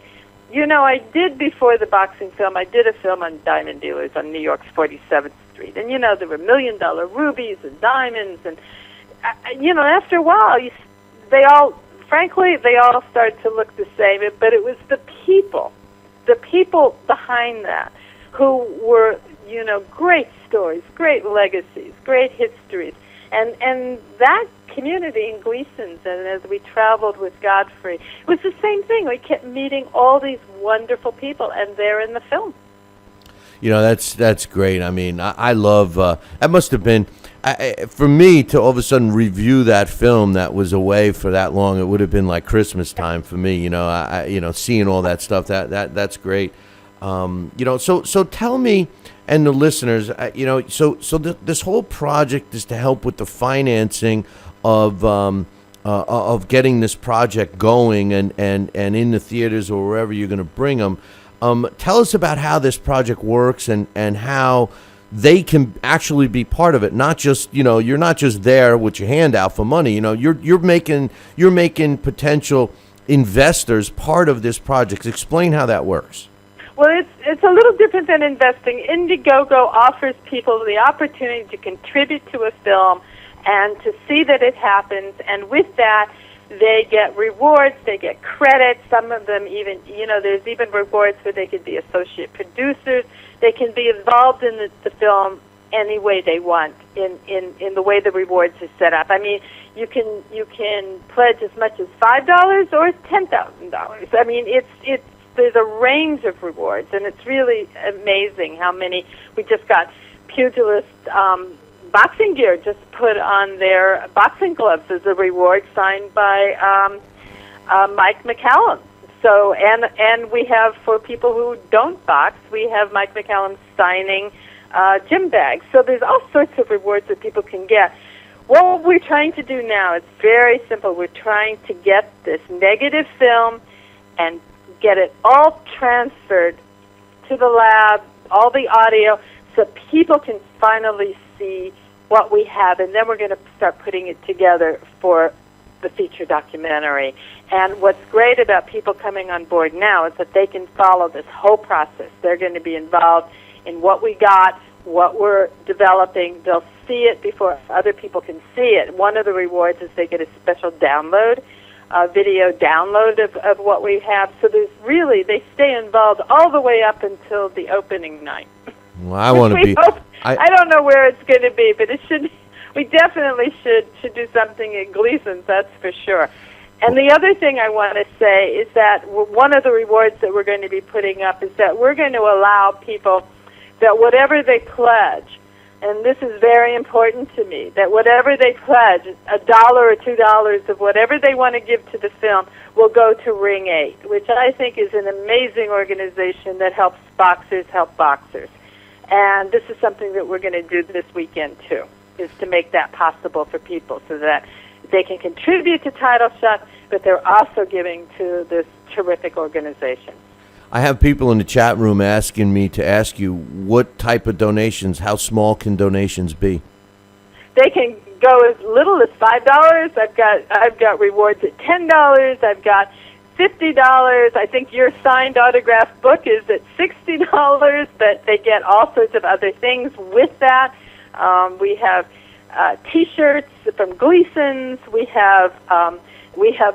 I did before the boxing film, I did a film on diamond dealers on New York's 47th Street, and, there were $1 million rubies and diamonds, and, after a while, they all started to look the same, but it was the people behind that who were, great stories, great legacies, great histories. And that community in Gleason's, and as we traveled with Godfrey, it was the same thing. We kept meeting all these wonderful people, and they're in the film. That's great. I love, that must have been, for me to all of a sudden review that film that was away for that long, it would have been like Christmas time for me, seeing all that stuff, that's great. So tell me and the listeners, this whole project is to help with the financing of getting this project going and in the theaters or wherever you're going to bring them. Tell us about how this project works and how they can actually be part of it. Not just, you're not just there with your hand out for money. You're making potential investors part of this project. Explain how that works. Well, it's a little different than investing. Indiegogo offers people the opportunity to contribute to a film and to see that it happens, and with that, they get rewards, they get credit. Some of them even, there's even rewards where they could be associate producers. They can be involved in the film any way they want in the way the rewards are set up. You can pledge as much as $5 or $10,000. There's a range of rewards, and it's really amazing how many. We just got pugilist boxing gear just put on their boxing gloves as a reward, signed by Mike McCallum. So, and we have, for people who don't box, we have Mike McCallum signing gym bags. So there's all sorts of rewards that people can get. What we're trying to do now, it's very simple. We're trying to get this negative film and get it all transferred to the lab, all the audio, so people can finally see what we have, and then we're going to start putting it together for the feature documentary. And what's great about people coming on board now is that they can follow this whole process. They're going to be involved in what we got, what we're developing. They'll see it before other people can see it. One of the rewards is they get a special download, video download of what we have. So they stay involved all the way up until the opening night. Well, I want to be. I don't know where it's going to be, but it should. We definitely should do something at Gleason's, that's for sure. And the other thing I want to say is that one of the rewards that we're going to be putting up is that we're going to allow people that whatever they pledge, and this is very important to me, that whatever they pledge, $1 or $2 of whatever they want to give to the film will go to Ring 8, which I think is an amazing organization that helps boxers help boxers. And this is something that we're going to do this weekend, too, is to make that possible for people so that they can contribute to Title Shot, but they're also giving to this terrific organization. I have people in the chat room asking me to ask you what type of donations, how small can donations be? They can go as little as $5. I've got rewards at $10. I've got $50. I think your signed autographed book is at $60, but they get all sorts of other things with that. We have T-shirts from Gleason's. We have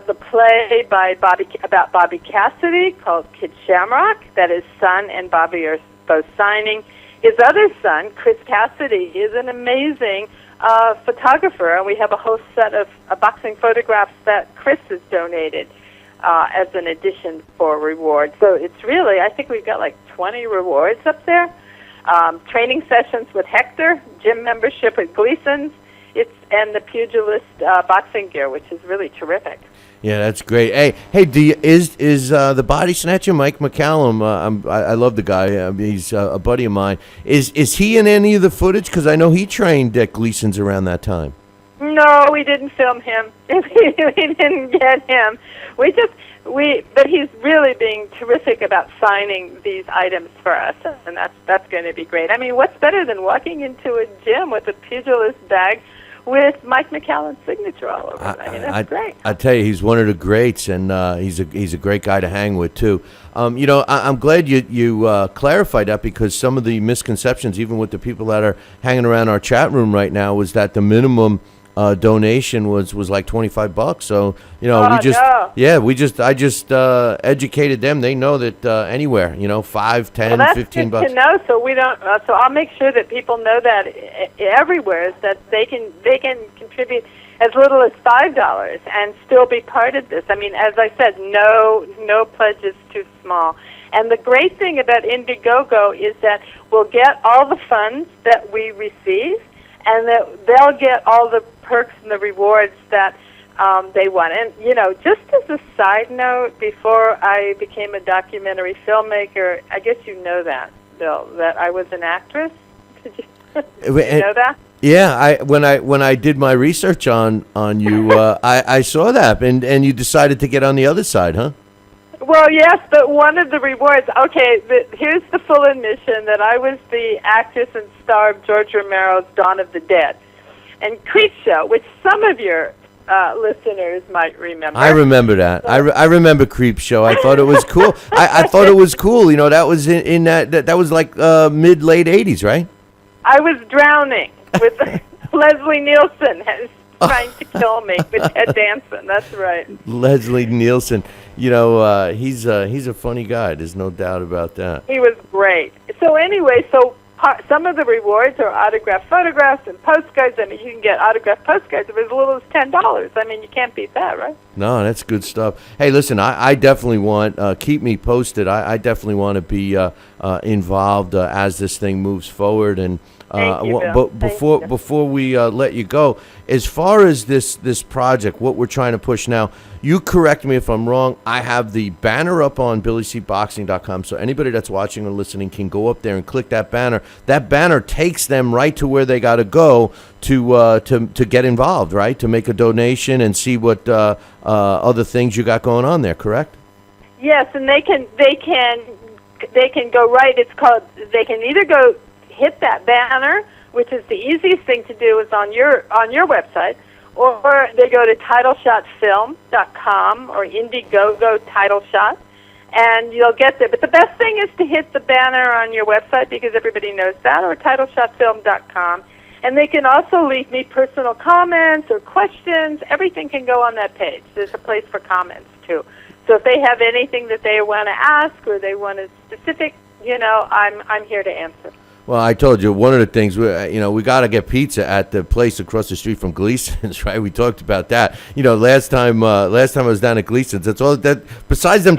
the play by about Bobby Cassidy called Kid Shamrock that his son and Bobby are both signing. His other son, Chris Cassidy, is an amazing photographer, and we have a whole set of boxing photographs that Chris has donated as an addition for rewards. So it's really, I think we've got like 20 rewards up there. Training sessions with Hector, gym membership at Gleason's, and the pugilist boxing gear, which is really terrific. Yeah, that's great. Hey, is the body snatcher Mike McCallum? I love the guy. He's a buddy of mine. Is he in any of the footage? Because I know he trained at Gleason's around that time. No, we didn't film him. We didn't get him. But he's really being terrific about signing these items for us, and that's going to be great. I mean, what's better than walking into a gym with a pugilist bag with Mike McCallum's signature all over it? I mean, that's great. I tell you, he's one of the greats, and he's a great guy to hang with too. I'm glad you clarified that, because some of the misconceptions, even with the people that are hanging around our chat room right now, was that the minimum donation was like $25. So I just educated them. They know that anywhere, $5, $10, that's $15. Good to know. So we don't. So I'll make sure that people know that everywhere is that they can contribute as little as $5 and still be part of this. I mean, as I said, no pledge is too small. And the great thing about Indiegogo is that we'll get all the funds that we receive, and that they'll get all the perks and the rewards that they want. And, just as a side note, before I became a documentary filmmaker, I guess you know that, Bill, that I was an actress. Did you know that? Yeah, when I did my research on you, I saw that, and you decided to get on the other side, huh? Well, yes, but one of the rewards, here's the full admission that I was the actress and star of George Romero's Dawn of the Dead. And Creepshow, which some of your listeners might remember. I remember that. I remember Creepshow. I thought it was cool. I thought it was cool. That was in that was like mid-late 80s, right? I was drowning with Leslie Nielsen trying to kill me with Ted Danson. That's right. Leslie Nielsen. He's a funny guy. There's no doubt about that. He was great. So anyway, some of the rewards are autographed photographs and postcards. I mean, you can get autographed postcards for as little as $10. I mean, you can't beat that, right? No, that's good stuff. Hey, listen, I definitely want, keep me posted. I definitely want to be involved as this thing moves forward. And but before we let you go, as far as this project, what we're trying to push now, you correct me if I'm wrong. I have the banner up on BillyCBoxing.com, so anybody that's watching or listening can go up there and click that banner. That banner takes them right to where they got to go to get involved, right? To make a donation and see what other things you got going on there. Correct? Yes, and they can go right. It's called. They can either go hit that banner, which is the easiest thing to do, is on your website, or they go to TitleShotFilm.com or Indiegogo Title Shot, and you'll get there. But the best thing is to hit the banner on your website, because everybody knows that, or TitleShotFilm.com. And they can also leave me personal comments or questions. Everything can go on that page. There's a place for comments, too. So if they have anything that they want to ask or they want a specific, I'm here to answer. Well, I told you one of the things we got to get pizza at the place across the street from Gleason's, right? We talked about that. Last time I was down at Gleason's, that's all that. Besides them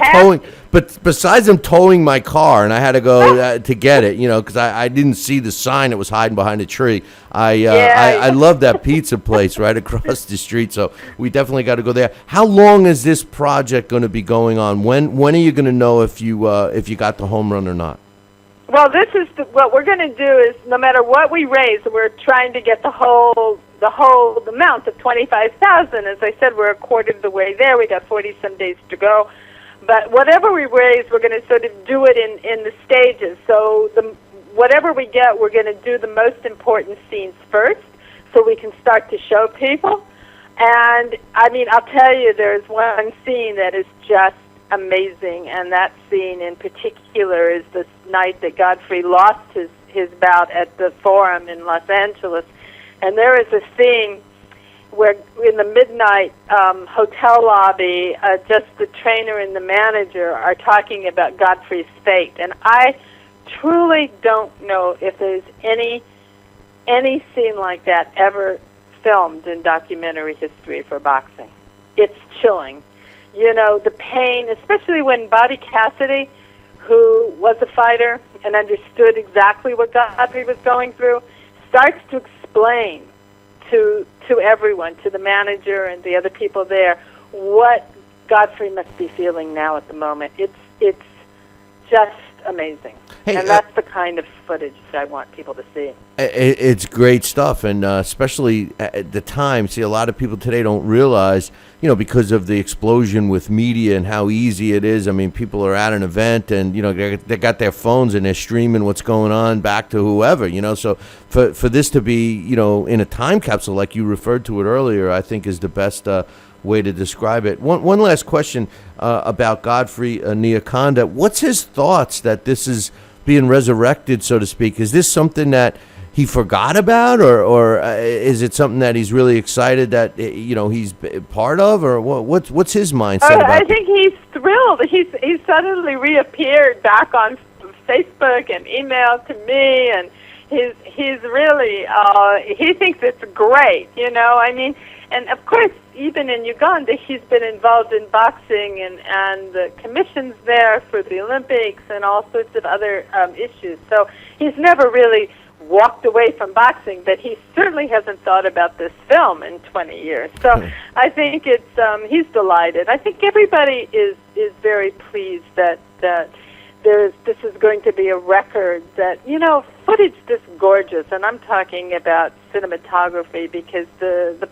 towing my car, and I had to go to get it, because I didn't see the sign that was hiding behind a tree. I love that pizza place right across the street, so we definitely got to go there. How long is this project going to be going on? When are you going to know if you got the home run or not? Well, what we're going to do is no matter what we raise, we're trying to get the whole amount of $25,000. As I said, we're a quarter of the way there. We got 40-some days to go. But whatever we raise, we're going to sort of do it in the stages. So whatever we get, we're going to do the most important scenes first so we can start to show people. And, I'll tell you, there's one scene that is just amazing, and that scene in particular is the night that Godfrey lost his bout at the Forum in Los Angeles. And there is a scene where in the midnight hotel lobby, just the trainer and the manager are talking about Godfrey's fate. And I truly don't know if there's any scene like that ever filmed in documentary history for boxing. It's chilling. The pain, especially when Bobby Cassidy, who was a fighter and understood exactly what Godfrey was going through, starts to explain to everyone, to the manager and the other people there, what Godfrey must be feeling now at the moment. It's just amazing. Hey, and that's the kind of footage that I want people to see. It's great stuff, and especially at the time. See, a lot of people today don't realize, because of the explosion with media and how easy it is. People are at an event, and they got their phones and they're streaming what's going on back to whoever. So for this to be, in a time capsule like you referred to it earlier, I think is the best way to describe it. One last question about Godfrey Niakonda. What's his thoughts that this is being resurrected, so to speak? Is this something that he forgot about, or is it something that he's really excited that he's part of, or what's his mindset about? I think he's thrilled. He's suddenly reappeared back on Facebook and emailed to me, and he's really he thinks it's great. And of course, even in Uganda, he's been involved in boxing and the commissions there for the Olympics and all sorts of other issues. So he's never really walked away from boxing, but he certainly hasn't thought about this film in 20 years. So I think he's delighted. I think everybody is very pleased that this is going to be a record that, footage this gorgeous, and I'm talking about cinematography, because the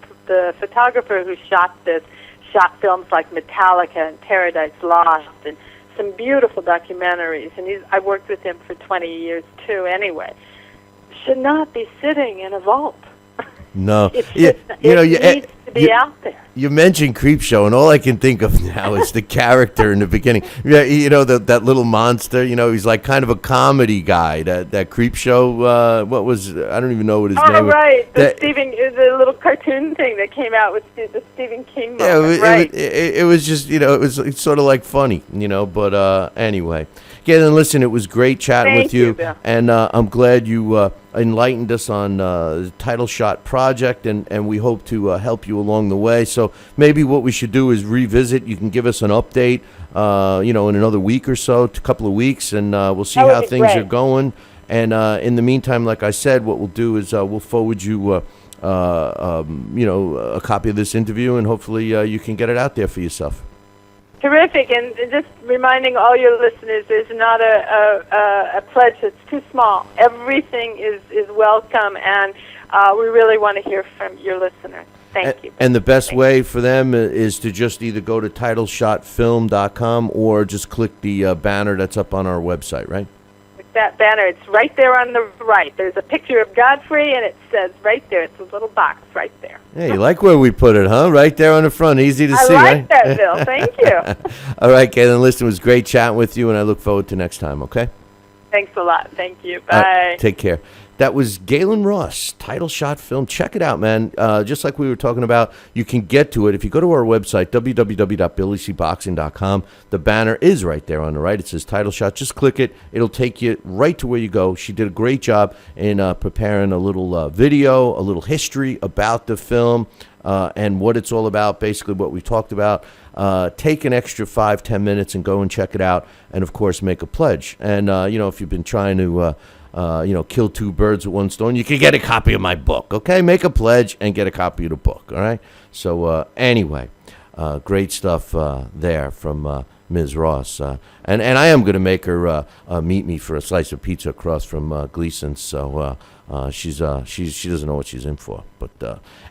photographer who shot this shot films like Metallica and Paradise Lost and some beautiful documentaries, and I worked with him for 20 years too anyway, should not be sitting in a vault. No. It needs to be out there. You mentioned Creepshow, and all I can think of now is the character in the beginning. That little monster. He's like kind of a comedy guy. That Creepshow. What was? I don't even know what his name was. Oh, right. The little cartoon thing that came out with the Stephen King moment. Right. It was just it's sort of like funny. But anyway. Yeah, then listen, it was great chatting with you, Bill. And I'm glad you enlightened us on the Title Shot project, and we hope to help you along the way. So maybe what we should do is revisit. You can give us an update, in another week or so, a couple of weeks, and we'll see how things are going. And in the meantime, like I said, what we'll do is we'll forward you, a copy of this interview, and hopefully you can get it out there for yourself. Terrific, and just reminding all your listeners, there's not a pledge that's too small. Everything is welcome, and we really want to hear from your listeners. Thank you. And the best way for them is to just either go to TitleShotFilm.com or just click the banner that's up on our website, right? That banner, it's right there on the right. There's a picture of Godfrey, and it says right there, it's a little box right there. Hey, you like where we put it, huh? Right there on the front, easy to see, I right? like that, Bill. Thank you. All right, Gayen, listen, it was great chatting with you, and I look forward to next time, okay? Thanks a lot. Thank you. Bye. Take care. That was Gayen Ross, title shot film. Check it out, man. Just like we were talking about, you can get to it. If you go to our website, www.billycboxing.com, the banner is right there on the right. It says title shot. Just click it. It'll take you right to where you go. She did a great job in preparing a little video, a little history about the film and what it's all about, basically what we talked about. Take an extra 5-10 minutes and go and check it out. And, of course, make a pledge. And, if you've been trying to... kill two birds with one stone, you can get a copy of my book, okay? Make a pledge and get a copy of the book, all right? So, anyway, great stuff there from Ms. Ross. And I am going to make her meet me for a slice of pizza across from Gleason's, so she doesn't know what she's in for. But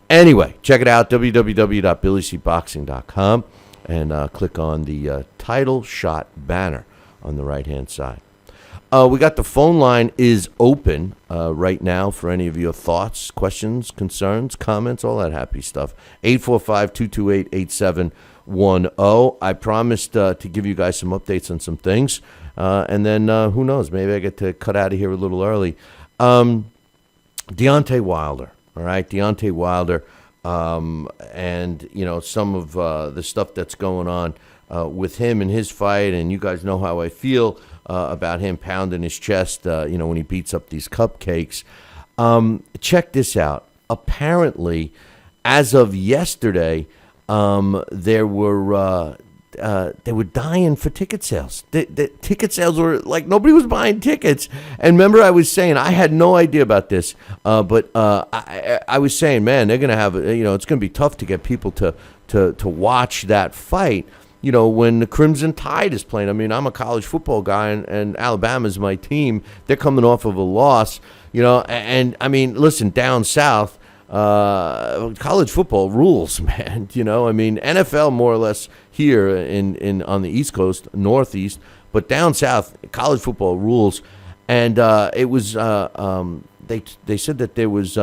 anyway, check it out, www.billycboxing.com, and click on the title shot banner on the right-hand side. We got the phone line is open right now for any of your thoughts, questions, concerns, comments, all that happy stuff. 845-228-8710. I promised to give you guys some updates on some things. And then who knows, maybe I get to cut out of here a little early. Deontay Wilder, all right? Deontay Wilder and, some of the stuff that's going on with him and his fight, and you guys know how I feel about him pounding his chest, when he beats up these cupcakes. Check this out. Apparently, as of yesterday, they were dying for ticket sales. The ticket sales were like nobody was buying tickets. And remember, I was saying I had no idea about this, but I was saying, man, they're gonna have it's gonna be tough to get people to watch that fight. When the Crimson Tide is playing. I mean, I'm a college football guy, and Alabama's my team. They're coming off of a loss, and I mean, listen, down south, college football rules, man. I mean, NFL more or less here in on the East Coast, Northeast, but down south, college football rules. And it was they said that there was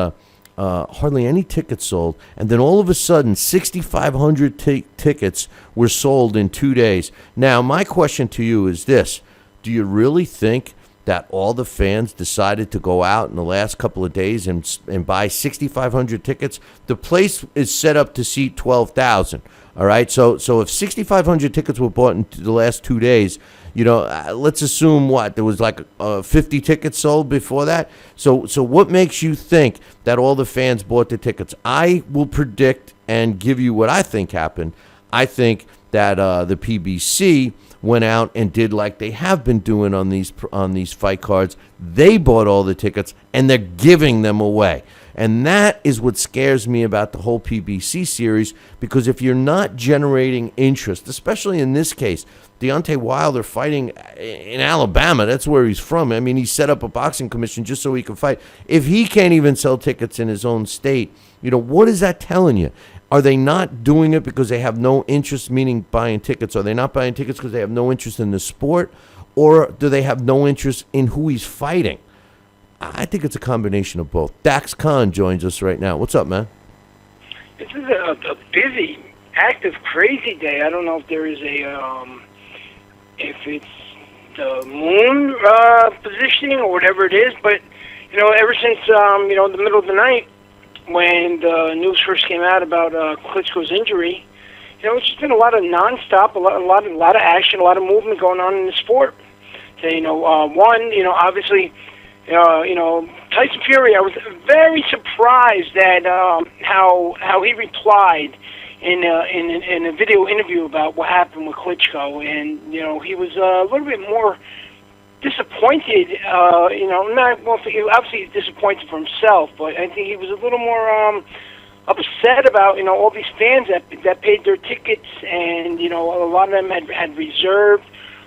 hardly any tickets sold, and then all of a sudden 6,500 tickets were sold in 2 days. Now, my question to you is this: do you really think that all the fans decided to go out in the last couple of days and buy 6,500 tickets? The place is set up to seat 12,000. All right, so if 6,500 tickets were bought in the last 2 days, let's assume there was like 50 tickets sold before that. So what makes you think that all the fans bought the tickets? I will predict and give you what I think happened. I think that the PBC went out and did like they have been doing on these fight cards. They bought all the tickets and they're giving them away. And that is what scares me about the whole PBC series, because if you're not generating interest, especially in this case, Deontay Wilder fighting in Alabama, that's where he's from. I mean, he set up a boxing commission just so he could fight. If he can't even sell tickets in his own state, what is that telling you? Are they not doing it because they have no interest, meaning buying tickets? Are they not buying tickets because they have no interest in the sport? Or do they have no interest in who he's fighting? I think it's a combination of both. Dax Khan joins us right now. What's up, man? This is a busy, active, crazy day. I don't know if there is if it's the moon positioning or whatever it is, but, ever since, the middle of the night when the news first came out about Klitschko's injury, it's just been a lot of nonstop, a lot of action, a lot of movement going on in the sport. So, obviously, Tyson Fury, I was very surprised at how he replied in a video interview about what happened with Klitschko, and he was a little bit more disappointed. Obviously he's disappointed for himself, but I think he was a little more upset about all these fans that paid their tickets, and a lot of them had reserved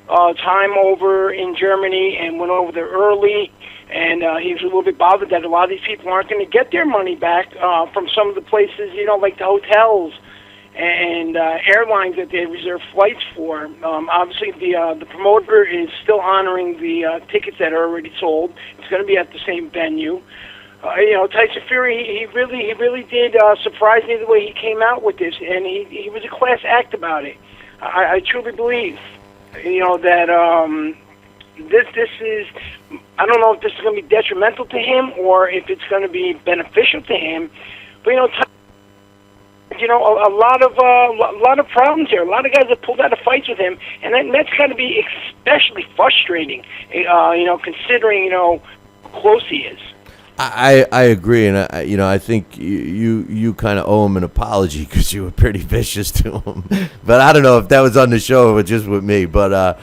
time over in Germany and went over there early. And he was a little bit bothered that a lot of these people aren't going to get their money back from some of the places, like the hotels and airlines that they reserve flights for. Obviously, the promoter is still honoring the tickets that are already sold. It's going to be at the same venue. Tyson Fury, he really did surprise me the way he came out with this, and he was a class act about it. I truly believe, that. this is, I don't know if this is going to be detrimental to him or if it's going to be beneficial to him. But a lot of problems here. A lot of guys have pulled out of fights with him, and that's got to be especially frustrating. Considering how close he is. I agree, and I think you kind of owe him an apology because you were pretty vicious to him. But I don't know if that was on the show or just with me. But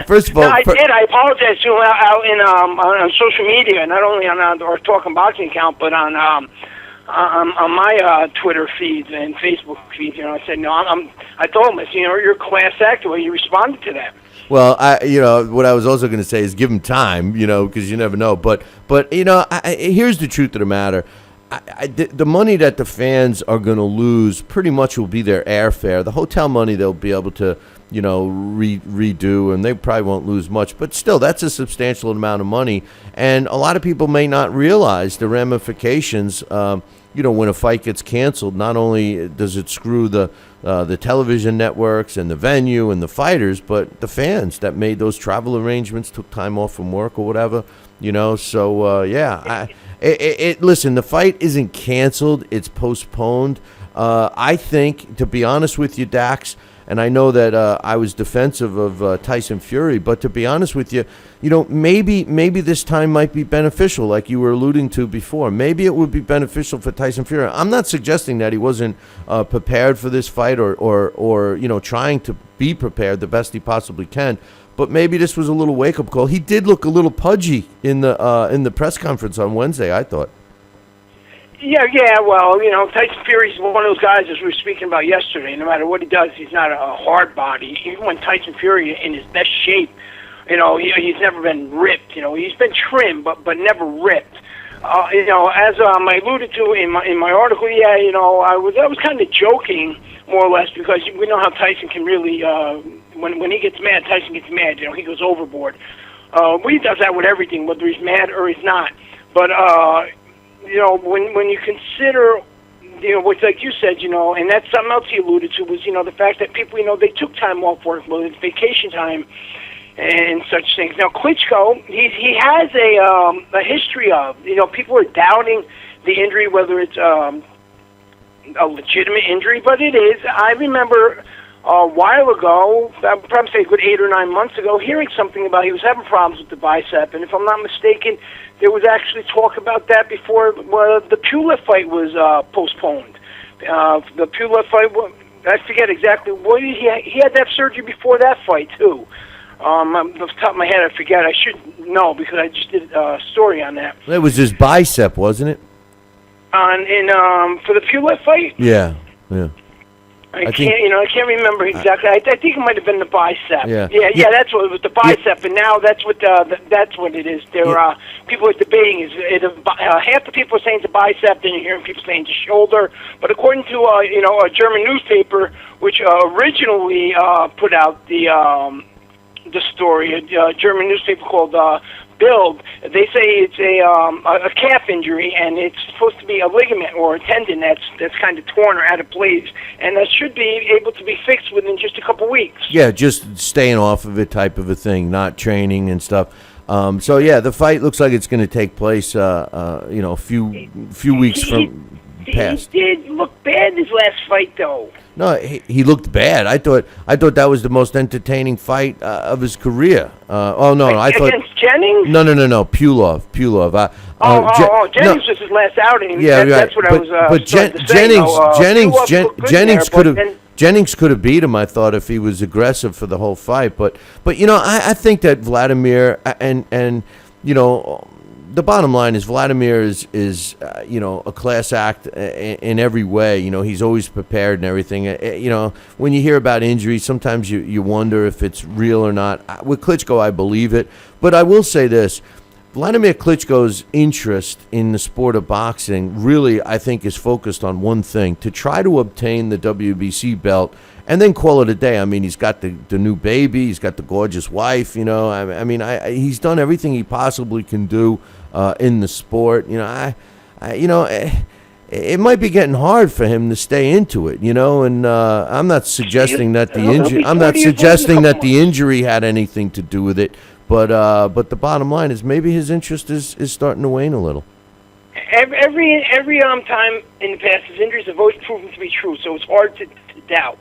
first of all, I did. I apologize to him out in on social media, not only on our Talking Boxing account, but on my Twitter feeds and Facebook feeds. I said no. I told him, you're a class act. Well, you responded to that. Well, what I was also going to say is give him time, because you never know. But here's the truth of the matter. The money that the fans are going to lose pretty much will be their airfare. The hotel money they'll be able to, redo, and they probably won't lose much. But still, that's a substantial amount of money. And a lot of people may not realize the ramifications, when a fight gets canceled. Not only does it screw the television networks and the venue and the fighters, but the fans that made those travel arrangements, took time off from work or whatever, So, listen, the fight isn't canceled. It's postponed. I think, to be honest with you, Dax, and I know that I was defensive of Tyson Fury, but to be honest with you, maybe this time might be beneficial, like you were alluding to before. Maybe it would be beneficial for Tyson Fury. I'm not suggesting that he wasn't prepared for this fight or trying to be prepared the best he possibly can. But maybe this was a little wake-up call. He did look a little pudgy in the press conference on Wednesday, I thought. Yeah. Well, Tyson Fury's one of those guys, as we were speaking about yesterday. No matter what he does, he's not a hard body. Even when Tyson Fury in his best shape, he's never been ripped. He's been trimmed, but never ripped. As I alluded to in my article, I was kind of joking more or less because we know how Tyson can really when he gets mad, Tyson gets mad. He goes overboard. He does that with everything, whether he's mad or he's not. But when you consider, what like you said, and that's something else he alluded to was, the fact that people, they took time off work, well, it's vacation time and such things. Now, Klitschko, he has a history of, people are doubting the injury, whether it's a legitimate injury, but it is. I remember a while ago, I'd probably say a good 8 or 9 months ago, hearing something about he was having problems with the bicep, and if I'm not mistaken, there was actually talk about that before the Pula fight was postponed. The Pula fight, I forget exactly what he had to have surgery before that fight too. Off the top of my head, I forget. I should know because I just did a story on that. It was his bicep, wasn't it? For the Pula fight. Yeah. I can't remember exactly. I think it might have been the bicep. Yeah. That's what it was, the bicep, and now that's what it is. People are debating half the people are saying it's a bicep, then you're hearing people saying it's a shoulder. But according to a German newspaper, which originally put out the story, a German newspaper called Bild, they say it's a calf injury, and it's supposed to be a ligament or a tendon that's kind of torn or out of place, and that should be able to be fixed within just a couple weeks. Yeah, just staying off of it type of a thing, not training and stuff. So yeah, the fight looks like it's going to take place, a few weeks from past. He did look bad his last fight, though. No, he looked bad. I thought that was the most entertaining fight of his career. I thought against Jennings. No. Pulov. Jennings was his last outing. Yeah, right. That's what I was. But Jennings could have beat him, I thought, if he was aggressive for the whole fight. But I think that Wladimir and the bottom line is Wladimir is a class act in every way. He's always prepared and everything. When you hear about injuries, sometimes you wonder if it's real or not. With Klitschko, I believe it. But I will say this. Wladimir Klitschko's interest in the sport of boxing really, I think, is focused on one thing, to try to obtain the WBC belt and then call it a day. I mean, he's got the new baby. He's got the gorgeous wife, he's done everything he possibly can do in the sport. It might be getting hard for him to stay into it, and I'm not suggesting that the injury had anything to do with it. But the bottom line is maybe his interest is starting to wane a little. Every time in the past, his injuries have always proven to be true. So it's hard to doubt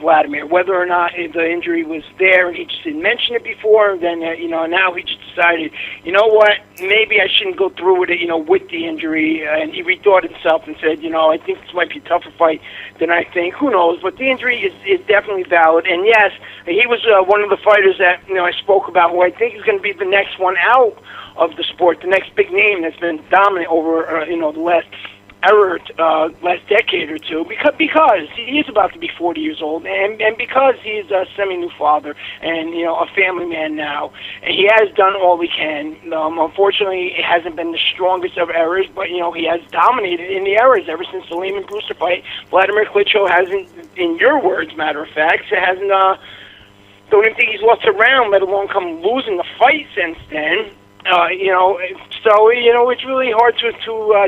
Wladimir, whether or not the injury was there and he just didn't mention it before. Then now he just decided, you know what, maybe I shouldn't go through with it, with the injury. And he rethought himself and said, I think this might be a tougher fight than I think. Who knows? But the injury is definitely valid. And yes, he was one of the fighters that I spoke about, who I think is going to be the next one out of the sport, the next big name that's been dominant over the last decade or two, because he is about to be 40 years old, and because he's a semi-new father and a family man now, and he has done all he can. Unfortunately, it hasn't been the strongest of errors, but he has dominated in the errors ever since the Lehman Brewster fight. Wladimir Klitschko hasn't, in your words, matter of fact, hasn't. Don't even think he's lost a round, let alone come losing a fight since then. It's really hard to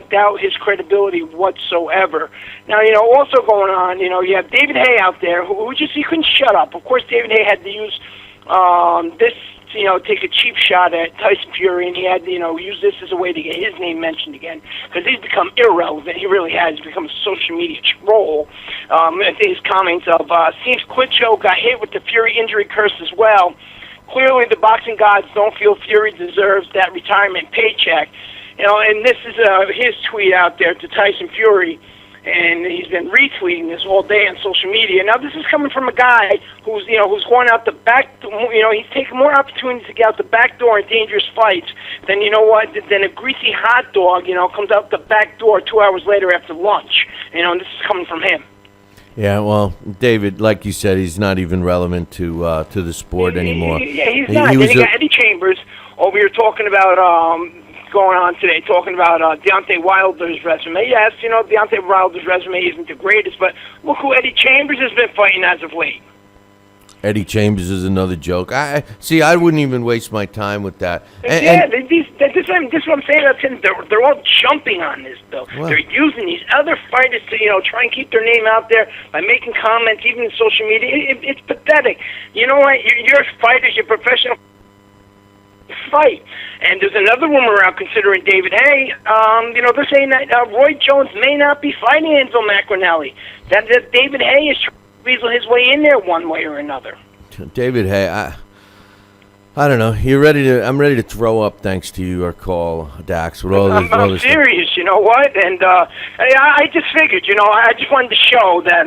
doubt his credibility whatsoever. Now, also going on, you have David Haye out there who he couldn't shut up. Of course, David Haye had to use this, take a cheap shot at Tyson Fury, and he had to, use this as a way to get his name mentioned again, because he's become irrelevant. He really has become a social media troll. His comments of, seems Klitschko got hit with the Fury injury curse as well. Clearly, the boxing gods don't feel Fury deserves that retirement paycheck. And this is his tweet out there to Tyson Fury, and he's been retweeting this all day on social media. Now, this is coming from a guy who's going out the back. He's taking more opportunities to get out the back door in dangerous fights than than a greasy hot dog. Comes out the back door 2 hours later after lunch. And this is coming from him. Yeah, well, David, like you said, he's not even relevant to the sport anymore. Yeah, he's not. Then you got Eddie Chambers over here talking about going on today, talking about Deontay Wilder's resume. Yes, Deontay Wilder's resume isn't the greatest, but look who Eddie Chambers has been fighting as of late. Eddie Chambers is another joke. I wouldn't even waste my time with that. This is what I'm saying. They're all jumping on this, though. Well, they're using these other fighters to, try and keep their name out there by making comments, even in social media. It's pathetic. You know what? You're fighters. You're professional. Fight. And there's another rumor around considering David Haye. They're saying that Roy Jones may not be fighting Enzo Macronelli. That David Haye is trying to weasel his way in there one way or another. David Haye, I don't know. I'm ready to throw up thanks to your call, Dax. With all this, I'm serious, stuff. You know what? And I just figured, I just wanted to show that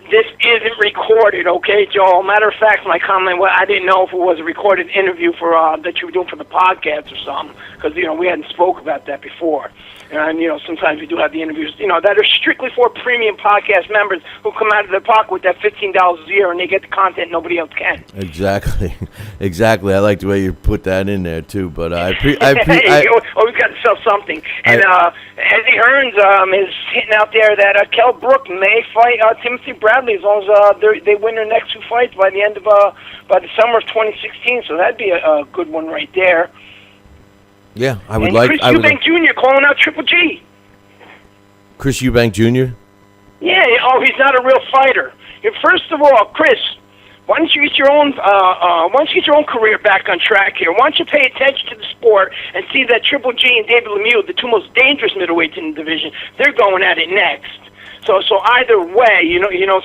this isn't recorded, okay, Joel? Matter of fact, my comment, I didn't know if it was a recorded interview for that you were doing for the podcast or something, because, we hadn't spoke about that before. And, sometimes we do have the interviews, that are strictly for premium podcast members who come out of their pocket with that $15 a year and they get the content nobody else can. Exactly. I like the way you put that in there, too. But always got to sell something. And Eddie Hearns is hitting out there that Kell Brook may fight Timothy Bradley as long as they win their next two fights by the end of by the summer of 2016. So that'd be a good one right there. Yeah, I would and like. Chris Eubank Jr. calling out Triple G. Chris Eubank Jr. Yeah. Oh, he's not a real fighter. First of all, Chris, why don't you get your own? Why don't you get your own career back on track here? Why don't you pay attention to the sport and see that Triple G and David Lemieux, the two most dangerous middleweights in the division, they're going at it next. So either way,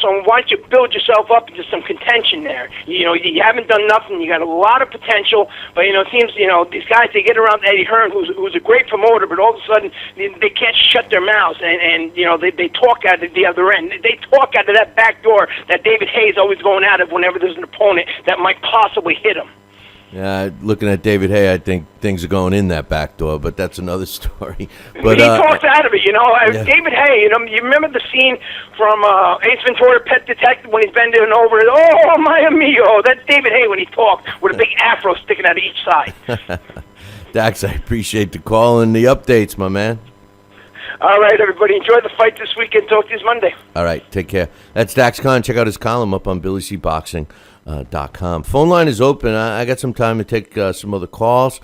so why don't you build yourself up into some contention there? You haven't done nothing. You got a lot of potential, but it seems these guys, they get around Eddie Hearn, who's a great promoter, but all of a sudden they can't shut their mouths, and they talk out of the other end. They talk out of that back door that David Haye is always going out of whenever there's an opponent that might possibly hit him. Yeah, looking at David Haye, I think things are going in that back door, but that's another story. But he talks out of it, Yeah. David Haye, you remember the scene from Ace Ventura: Pet Detective when he's bending over? Oh, my amigo! That's David Haye when he talks with a big afro sticking out of each side. Dax, I appreciate the call and the updates, my man. All right, everybody, enjoy the fight this weekend. Talk to you Monday. All right, take care. That's Dax Khan. Check out his column up on BillyCBoxing.com. Phone line is open. I got some time to take some other calls.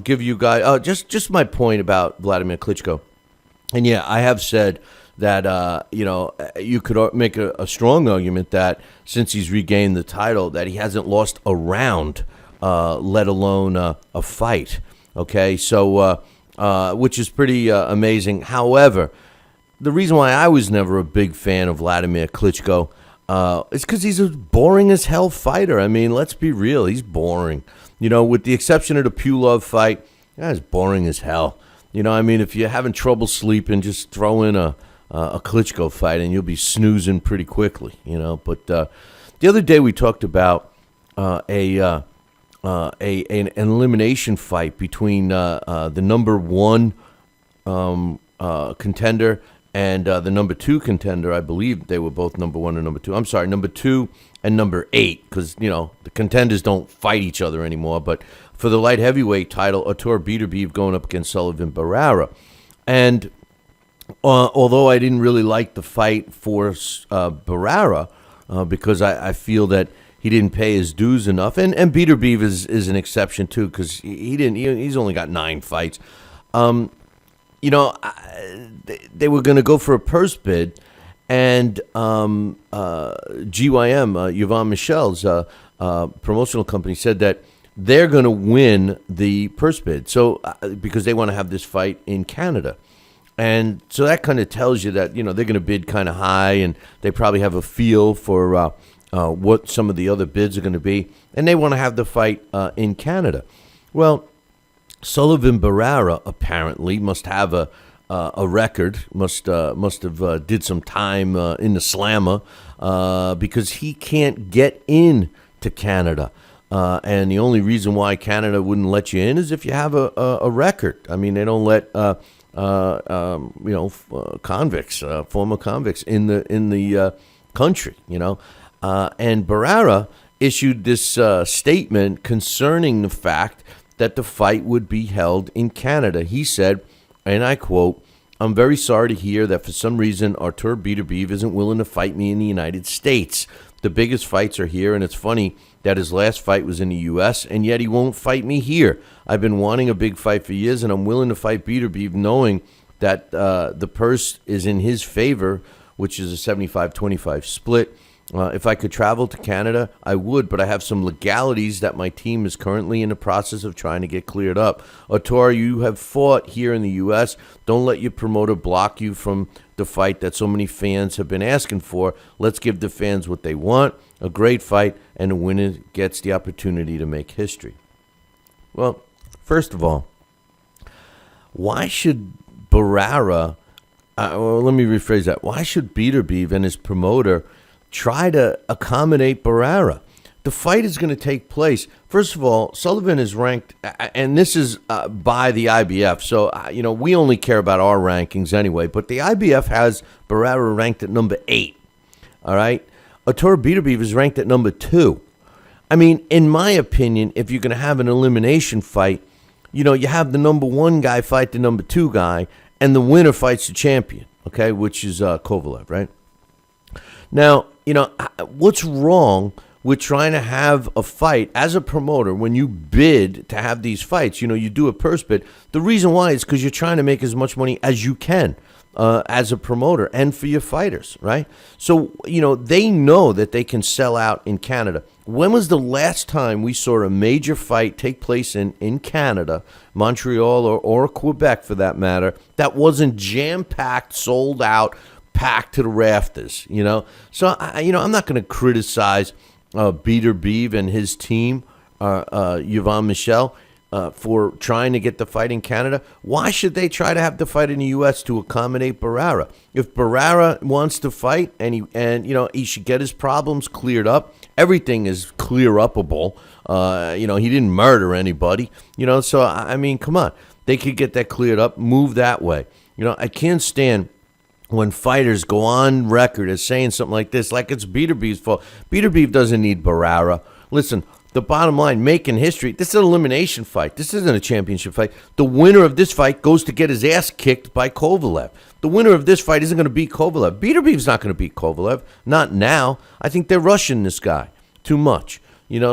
Give you guys just my point about Wladimir Klitschko. And yeah, I have said that you could make a strong argument that since he's regained the title, that he hasn't lost a round let alone a fight. Okay, so which is pretty amazing. However, the reason why I was never a big fan of Wladimir Klitschko is because he's a boring as hell fighter. I mean, let's be real, he's boring. With the exception of the Pulov fight, that's boring as hell. I mean, if you're having trouble sleeping, just throw in a Klitschko fight and you'll be snoozing pretty quickly. But the other day we talked about an elimination fight between the number one contender and the number two contender. I believe they were both number one and number two. I'm sorry, number 2 and number 8, because the contenders don't fight each other anymore. But for the light heavyweight title, Artur Beterbiev going up against Sullivan Barrera. And although I didn't really like the fight for Barrera, because I feel that he didn't pay his dues enough, and Beterbiev is an exception too, because he's only got 9 fights. They were going to go for a purse bid, and GYM, Yvonne Michel's promotional company, said that they're going to win the purse bid. So because they want to have this fight in Canada. And so that kind of tells you that, they're going to bid kind of high, and they probably have a feel for what some of the other bids are going to be. And they want to have the fight in Canada. Well, Sullivan Barrera apparently must have a record, must have did some time in the slammer, because he can't get in to Canada. And the only reason why Canada wouldn't let you in is if you have a record. I mean, they don't let convicts, former convicts in the country. And Barrera issued this statement concerning the fact that the fight would be held in Canada. He said, and I quote, "I'm very sorry to hear that for some reason Artur Beterbiev isn't willing to fight me in the United States. The biggest fights are here, and it's funny that his last fight was in the U.S., and yet he won't fight me here. I've been wanting a big fight for years, and I'm willing to fight Beterbiev knowing that the purse is in his favor, which is a 75-25 split. If I could travel to Canada, I would, but I have some legalities that my team is currently in the process of trying to get cleared up. Artur, you have fought here in the U.S. Don't let your promoter block you from the fight that so many fans have been asking for. Let's give the fans what they want, a great fight, and the winner gets the opportunity to make history." Well, first of all, why should Barrera, let me rephrase that, why should Beterbiev and his promoter try to accommodate Barrera? The fight is going to take place. First of all, Sullivan is ranked, and this is by the IBF, so we only care about our rankings anyway, but the IBF has Barrera ranked at number 8, all right? Artur Beterbiev is ranked at number 2. I mean, in my opinion, if you're going to have an elimination fight, you have the number 1 guy fight the number 2 guy, and the winner fights the champion, okay, which is Kovalev, right? Now, what's wrong with trying to have a fight as a promoter when you bid to have these fights? You do a purse bid. The reason why is because you're trying to make as much money as you can as a promoter and for your fighters, right? So, they know that they can sell out in Canada. When was the last time we saw a major fight take place in Canada, Montreal or Quebec for that matter, that wasn't jam-packed, sold out, packed to the rafters, So, I'm not going to criticize Beterbiev and his team, Yvonne Michel, for trying to get the fight in Canada. Why should they try to have the fight in the U.S. to accommodate Barrera? If Barrera wants to fight and he should get his problems cleared up, everything is clear-upable. He didn't murder anybody, So, I mean, come on. They could get that cleared up, move that way. I can't stand when fighters go on record as saying something like this, like it's Beterbiev's fault. Beterbiev doesn't need Barrera. Listen, the bottom line, making history, this is an elimination fight. This isn't a championship fight. The winner of this fight goes to get his ass kicked by Kovalev. The winner of this fight isn't going to beat Kovalev. Beterbiev's not going to beat Kovalev. Not now. I think they're rushing this guy too much.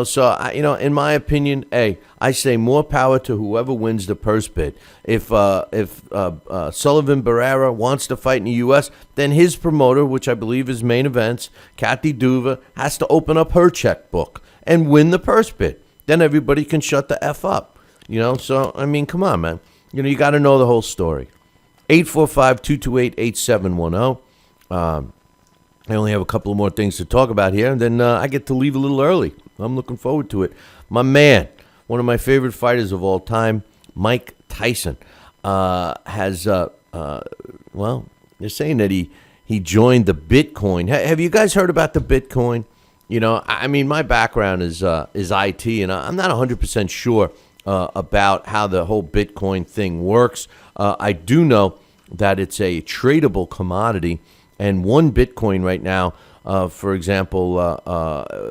So, in my opinion, I say more power to whoever wins the purse bid. If Sullivan Barrera wants to fight in the U.S., then his promoter, which I believe is Main Events, Kathy Duva, has to open up her checkbook and win the purse bid. then everybody can shut the F up. So, I mean, come on, man. You got to know the whole story. 845-228-8710. I only have a couple of more things to talk about here, and then I get to leave a little early. I'm looking forward to it. My man, one of my favorite fighters of all time, Mike Tyson, has, they're saying that he joined the Bitcoin. Have you guys heard about the Bitcoin? I mean, my background is IT, and I'm not 100% sure about how the whole Bitcoin thing works. I do know that it's a tradable commodity, and one Bitcoin right now, for example,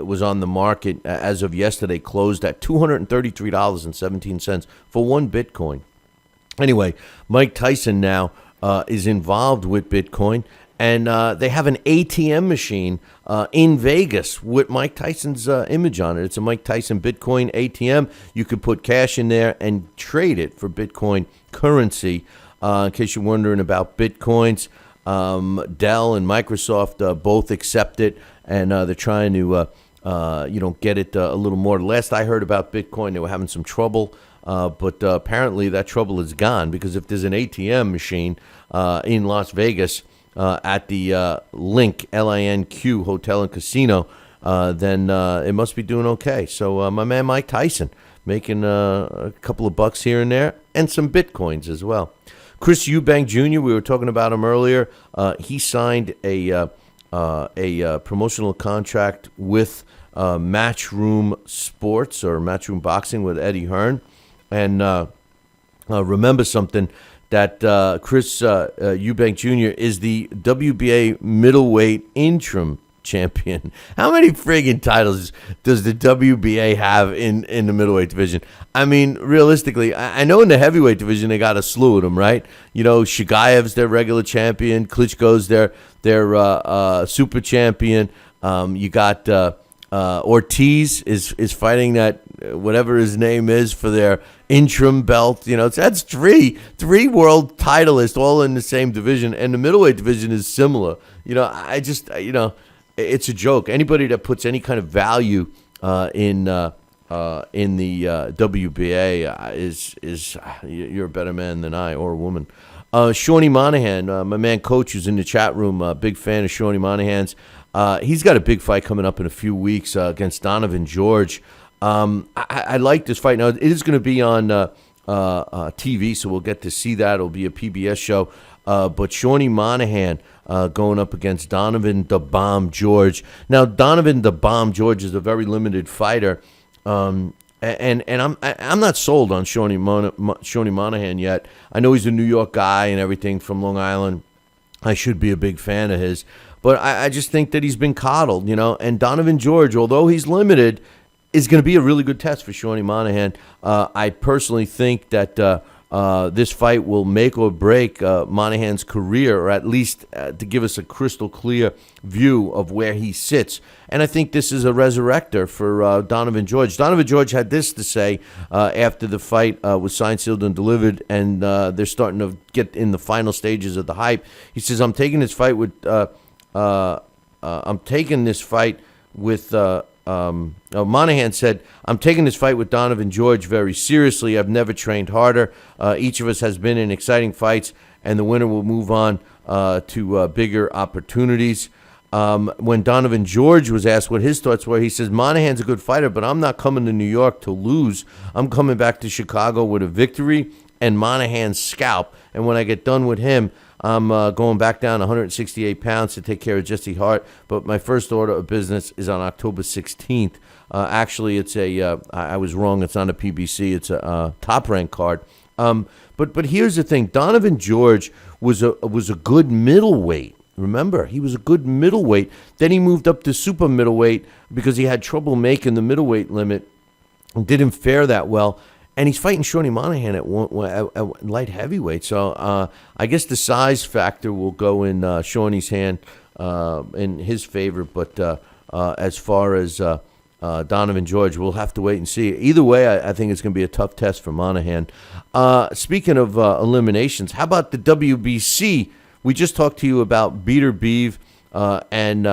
was on the market as of yesterday, closed at $233.17 for one Bitcoin. Anyway, Mike Tyson now is involved with Bitcoin, and they have an ATM machine in Vegas with Mike Tyson's image on it. It's a Mike Tyson Bitcoin ATM. You could put cash in there and trade it for Bitcoin currency. In case you're wondering about Bitcoins, Dell and Microsoft both accept it, and they're trying to get it a little more. Last I heard about Bitcoin, they were having some trouble, but apparently that trouble is gone, because if there's an ATM machine in Las Vegas at the Link, LINQ Hotel and Casino, then it must be doing okay. So my man Mike Tyson making a couple of bucks here and there, and some Bitcoins as well. Chris Eubank Jr., we were talking about him earlier. He signed a promotional contract with Matchroom Sports, or Matchroom Boxing, with Eddie Hearn. And remember something, that Chris Eubank Jr. is the WBA middleweight interim champion. How many friggin' titles does the WBA have in the middleweight division? I mean, realistically, I know in the heavyweight division they got a slew of them, right? Shigayev's their regular champion. Klitschko's their super champion. You got Ortiz is fighting that whatever his name is for their interim belt. That's three world titleists all in the same division, and the middleweight division is similar. It's a joke. Anybody that puts any kind of value in the WBA is you're a better man than I, or a woman. Shawnee Monahan, my man Coach, who's in the chat room, big fan of Shawnee Monahan's. He's got a big fight coming up in a few weeks against Donovan George. I like this fight. Now, it is going to be on TV, so we'll get to see that. It'll be a PBS show. But Shawnee Monahan going up against Donovan the Bomb George. Now, Donovan the Bomb George is a very limited fighter, and I'm not sold on Shawnee Monahan yet. I know he's a New York guy and everything from Long Island. I should be a big fan of his, but I just think that he's been coddled, And Donovan George, although he's limited, is going to be a really good test for Shawnee Monahan. I personally think that this fight will make or break Monahan's career, or at least to give us a crystal clear view of where he sits. And I think this is a resurrector for Donovan George. Donovan George had this to say after the fight was signed, sealed, and delivered, and they're starting to get in the final stages of the hype. He says, "I'm taking this fight with Monahan said, "I'm taking this fight with Donovan George very seriously. I've never trained harder. Each of us has been in exciting fights, and the winner will move on to bigger opportunities." When Donovan George was asked what his thoughts were, he says, "Monahan's a good fighter, but I'm not coming to New York to lose. I'm coming back to Chicago with a victory and Monahan's scalp. And when I get done with him, I'm going back down 168 pounds to take care of Jesse Hart. But my first order of business is on October 16th. Actually, it's I was wrong. It's on a PBC. It's a top-ranked card. But here's the thing. Donovan George was a good middleweight. Remember, he was a good middleweight. Then he moved up to super middleweight because he had trouble making the middleweight limit and didn't fare that well. And he's fighting Shawnee Monahan at light heavyweight. So I guess the size factor will go in Shawnee's hand in his favor. But as far as Donovan George, we'll have to wait and see. Either way, I think it's going to be a tough test for Monahan. Speaking of eliminations, how about the WBC? We just talked to you about Beater Beeve and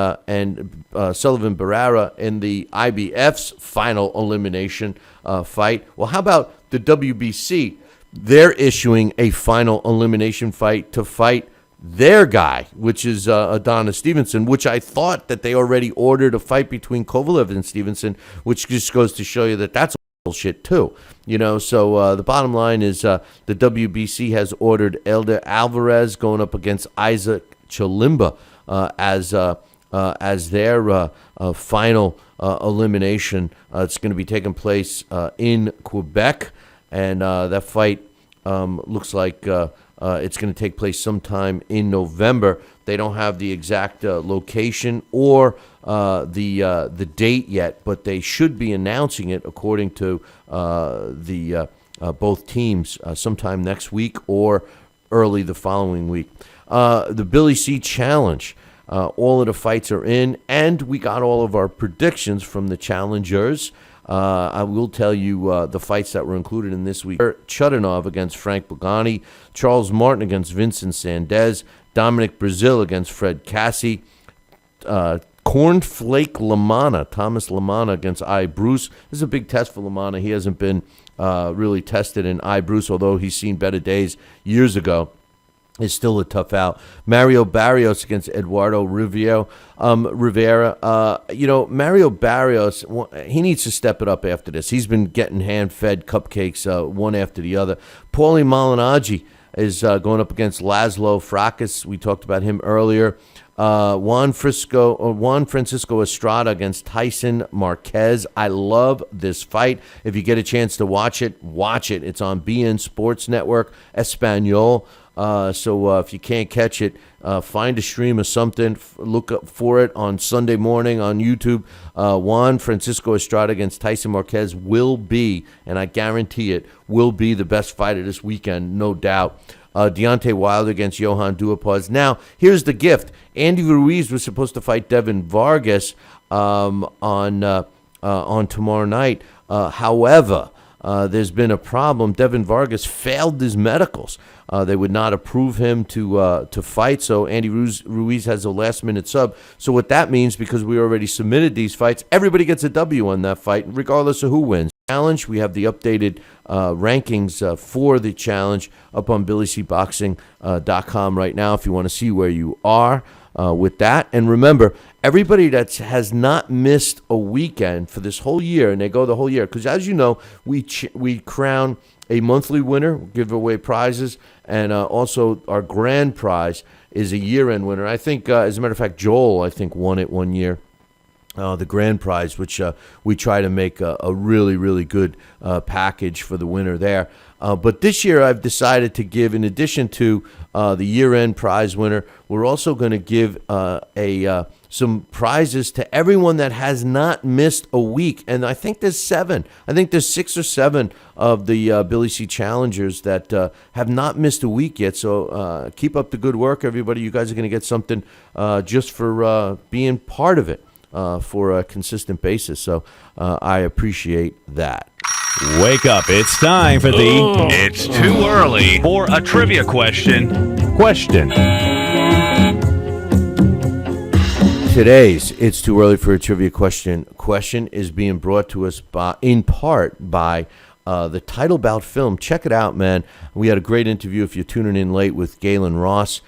Sullivan Barrera in the IBF's final elimination fight. Well, how about the WBC? They're issuing a final elimination fight to fight their guy, which is Adonis Stevenson, which I thought that they already ordered a fight between Kovalev and Stevenson, which just goes to show you that that's bullshit too. So the bottom line is the WBC has ordered Elder Alvarez going up against Isaac Chilimba as their final elimination. It's going to be taking place in Quebec, and that fight looks like it's going to take place sometime in November. They don't have the exact location or the date yet, but they should be announcing it according to the both teams sometime next week or early the following week. The Billy C Challenge. All of the fights are in, and we got all of our predictions from the challengers. I will tell you the fights that were included in this week. Chudinov against Frank Bogani, Charles Martin against Vincent Sandez, Dominic Brazil against Fred Cassie, Cornflake Lamana, Thomas Lamana against I. Bruce. This is a big test for Lamana. He hasn't been really tested in I. Bruce, although he's seen better days years ago. Is still a tough out. Mario Barrios against Eduardo Rivera. Mario Barrios, he needs to step it up after this. He's been getting hand-fed cupcakes one after the other. Paulie Malignaggi is going up against Laszlo Fracas. We talked about him earlier. Juan Francisco Estrada against Tyson Marquez. I love this fight. If you get a chance to watch it, watch it. It's on BN Sports Network, Espanol. So if you can't catch it, find a stream or something. Look up for it on Sunday morning on YouTube. Juan Francisco Estrada against Tyson Marquez will be, and I guarantee it, will be the best fight of this weekend, no doubt. Deontay Wilder against Johan Duhaupas. Now, here's the gift. Andy Ruiz was supposed to fight Devin Vargas on tomorrow night. However, there's been a problem. Devin Vargas failed his medicals. They would not approve him to fight, so Andy Ruiz has a last-minute sub. So what that means, because we already submitted these fights, everybody gets a W on that fight, regardless of who wins. Challenge, we have the updated rankings for the challenge up on BillyCBoxing.com right now if you want to see where you are with that. And remember, everybody that has not missed a weekend for this whole year, and they go the whole year, because as you know, we crown a monthly winner, give away prizes, and also our grand prize is a year-end winner. I think, as a matter of fact, Joel, won it one year. The grand prize, which we try to make a really, really good package for the winner there. But this year I've decided to give, in addition to the year-end prize winner, we're also going to give some prizes to everyone that has not missed a week. And I think there's 7. I think there's 6 or 7 of the Billy C Challengers that have not missed a week yet. So keep up the good work, everybody. You guys are going to get something just for being part of it. For a consistent basis. So I appreciate that. Wake up. It's time for the It's Too Early for a Trivia Question. Today's It's Too Early for a Trivia Question is being brought to us in part by the Title Bout film. Check it out, man. We had a great interview, if you're tuning in late, with Gayen Ross.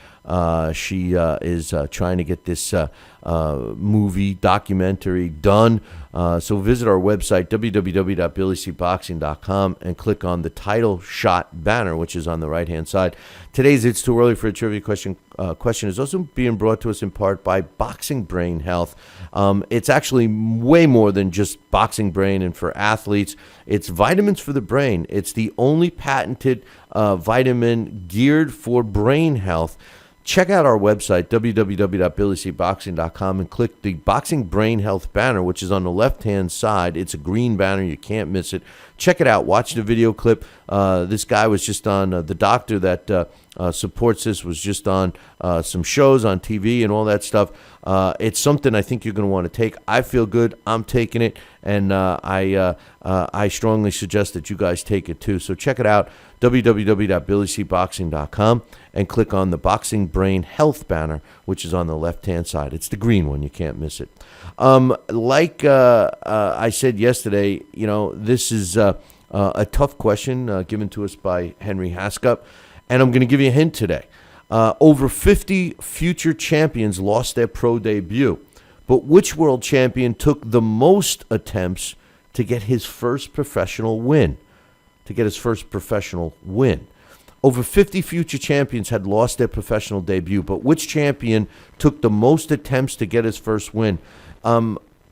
She is trying to get this movie documentary done. So visit our website, www.billycboxing.com, and click on the title shot banner, which is on the right-hand side. Today's It's Too Early for a Trivia Question is also being brought to us in part by Boxing Brain Health. It's actually way more than just boxing brain and for athletes. It's vitamins for the brain. It's the only patented vitamin geared for brain health. Check out our website, www.billycboxing.com, and click the Boxing Brain Health banner, which is on the left-hand side. It's a green banner. You can't miss it. Check it out. Watch the video clip. This guy was just on, the doctor that supports this was just on some shows on TV and all that stuff. It's something I think you're going to want to take. I feel good. I'm taking it, and I strongly suggest that you guys take it too. So check it out, www.billycboxing.com, and click on the Boxing Brain Health banner, which is on the left-hand side. It's the green one. You can't miss it. Like I said yesterday, this is a tough question given to us by Henry Haskup, and I'm going to give you a hint today. Over 50 future champions lost their pro debut, but which world champion took the most attempts to get his first professional win? Over 50 future champions had lost their professional debut, but which champion took the most attempts to get his first win?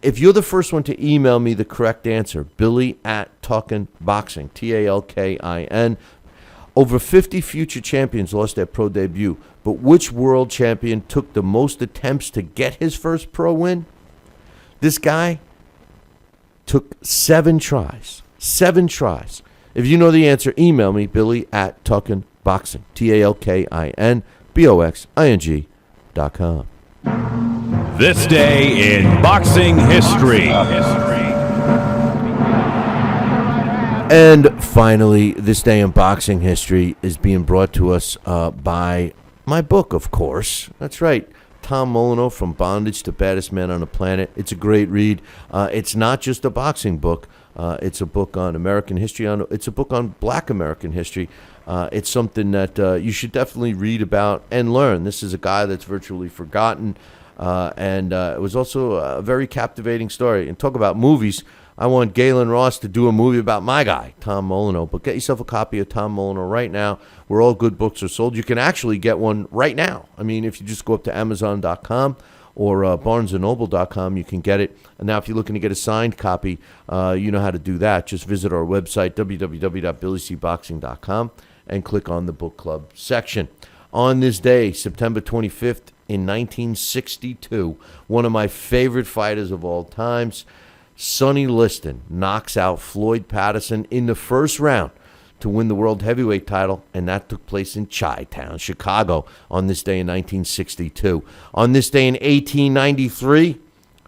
If you're the first one to email me the correct answer, Billy@TalkinBoxing, TALKIN. Over 50 future champions lost their pro debut, but which world champion took the most attempts to get his first pro win? This guy took 7 tries. 7 tries. If you know the answer, email me, Billy@TalkinBoxing, TalkinBoxing.com. This day in boxing history. And finally, this day in boxing history is being brought to us by my book, of course. That's right. Tom Molyneux, From Bondage to Baddest Man on the Planet. It's a great read. It's not just a boxing book. It's a book on American history. It's a book on Black American history. It's something that you should definitely read about and learn. This is a guy that's virtually forgotten. And it was also a very captivating story. And talk about movies. I want Gayen Ross to do a movie about my guy, Tom Molyneux. But get yourself a copy of Tom Molyneux right now, where all good books are sold. You can actually get one right now. I mean, if you just go up to Amazon.com or BarnesandNoble.com, you can get it. And now if you're looking to get a signed copy, you know how to do that. Just visit our website, www.billycboxing.com, and click on the book club section. On this day, September 25th, in 1962, one of my favorite fighters of all times, Sonny Liston, knocks out Floyd Patterson in the first round to win the world heavyweight title, and that took place in Chi-Town, Chicago, on this day in 1962. On this day in 1893,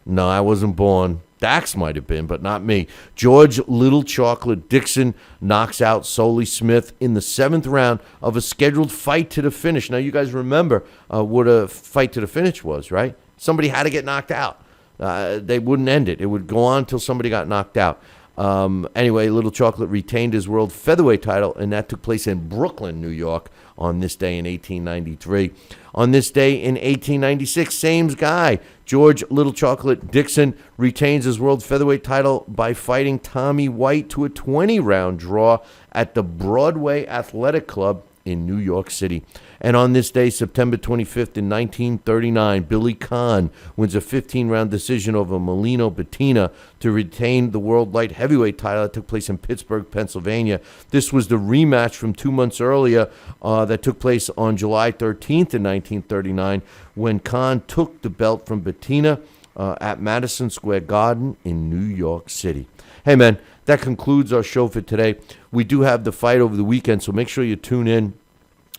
no, I wasn't born. Dax might have been, but not me. George Little Chocolate Dixon knocks out Solly Smith in the 7th round of a scheduled fight to the finish. Now, you guys remember what a fight to the finish was, right? Somebody had to get knocked out. They wouldn't end it. It would go on until somebody got knocked out. Anyway, Little Chocolate retained his world featherweight title, and that took place in Brooklyn, New York, on this day in 1893. On this day in 1896, same guy, George Little Chocolate Dixon, retains his world featherweight title by fighting Tommy White to a 20-round draw at the Broadway Athletic Club in New York City. And on this day, September 25th in 1939, Billy Khan wins a 15-round decision over Melino Bettina to retain the world light heavyweight title that took place in Pittsburgh, Pennsylvania. This was the rematch from 2 months earlier that took place on July 13th in 1939 when Khan took the belt from Bettina at Madison Square Garden in New York City. Hey, man, that concludes our show for today. We do have the fight over the weekend, so make sure you tune in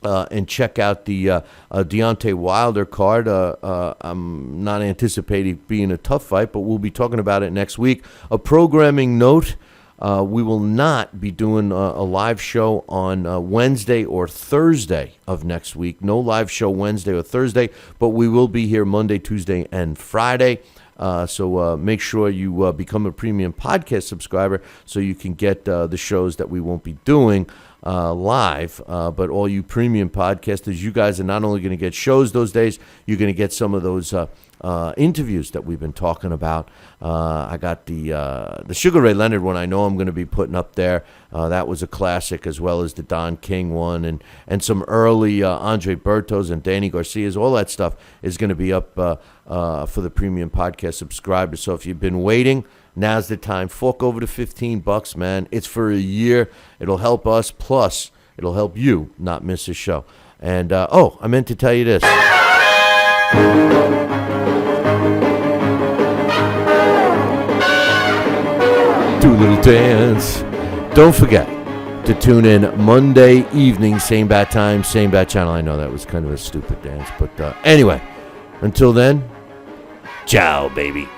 and check out the Deontay Wilder card. I'm not anticipating being a tough fight, but we'll be talking about it next week. A programming note, we will not be doing a live show on Wednesday or Thursday of next week. No live show Wednesday or Thursday, but we will be here Monday, Tuesday, and Friday. So make sure you become a premium podcast subscriber so you can get the shows that we won't be doing live. But all you premium podcasters, you guys are not only going to get shows those days, you're going to get some of those interviews that we've been talking about. I got the Sugar Ray Leonard one I know I'm going to be putting up there. That was a classic, as well as the Don King one and some early Andre Bertos and Danny Garcia's. All that stuff is going to be up for the premium podcast subscribers. So if you've been waiting, now's the time. Fork over to $15, man. It's for a year. It'll help us. Plus, it'll help you not miss a show. And, I meant to tell you this. Do a little dance. Don't forget to tune in Monday evening, same bat time, same bat channel. I know that was kind of a stupid dance, but anyway, until then, ciao, baby.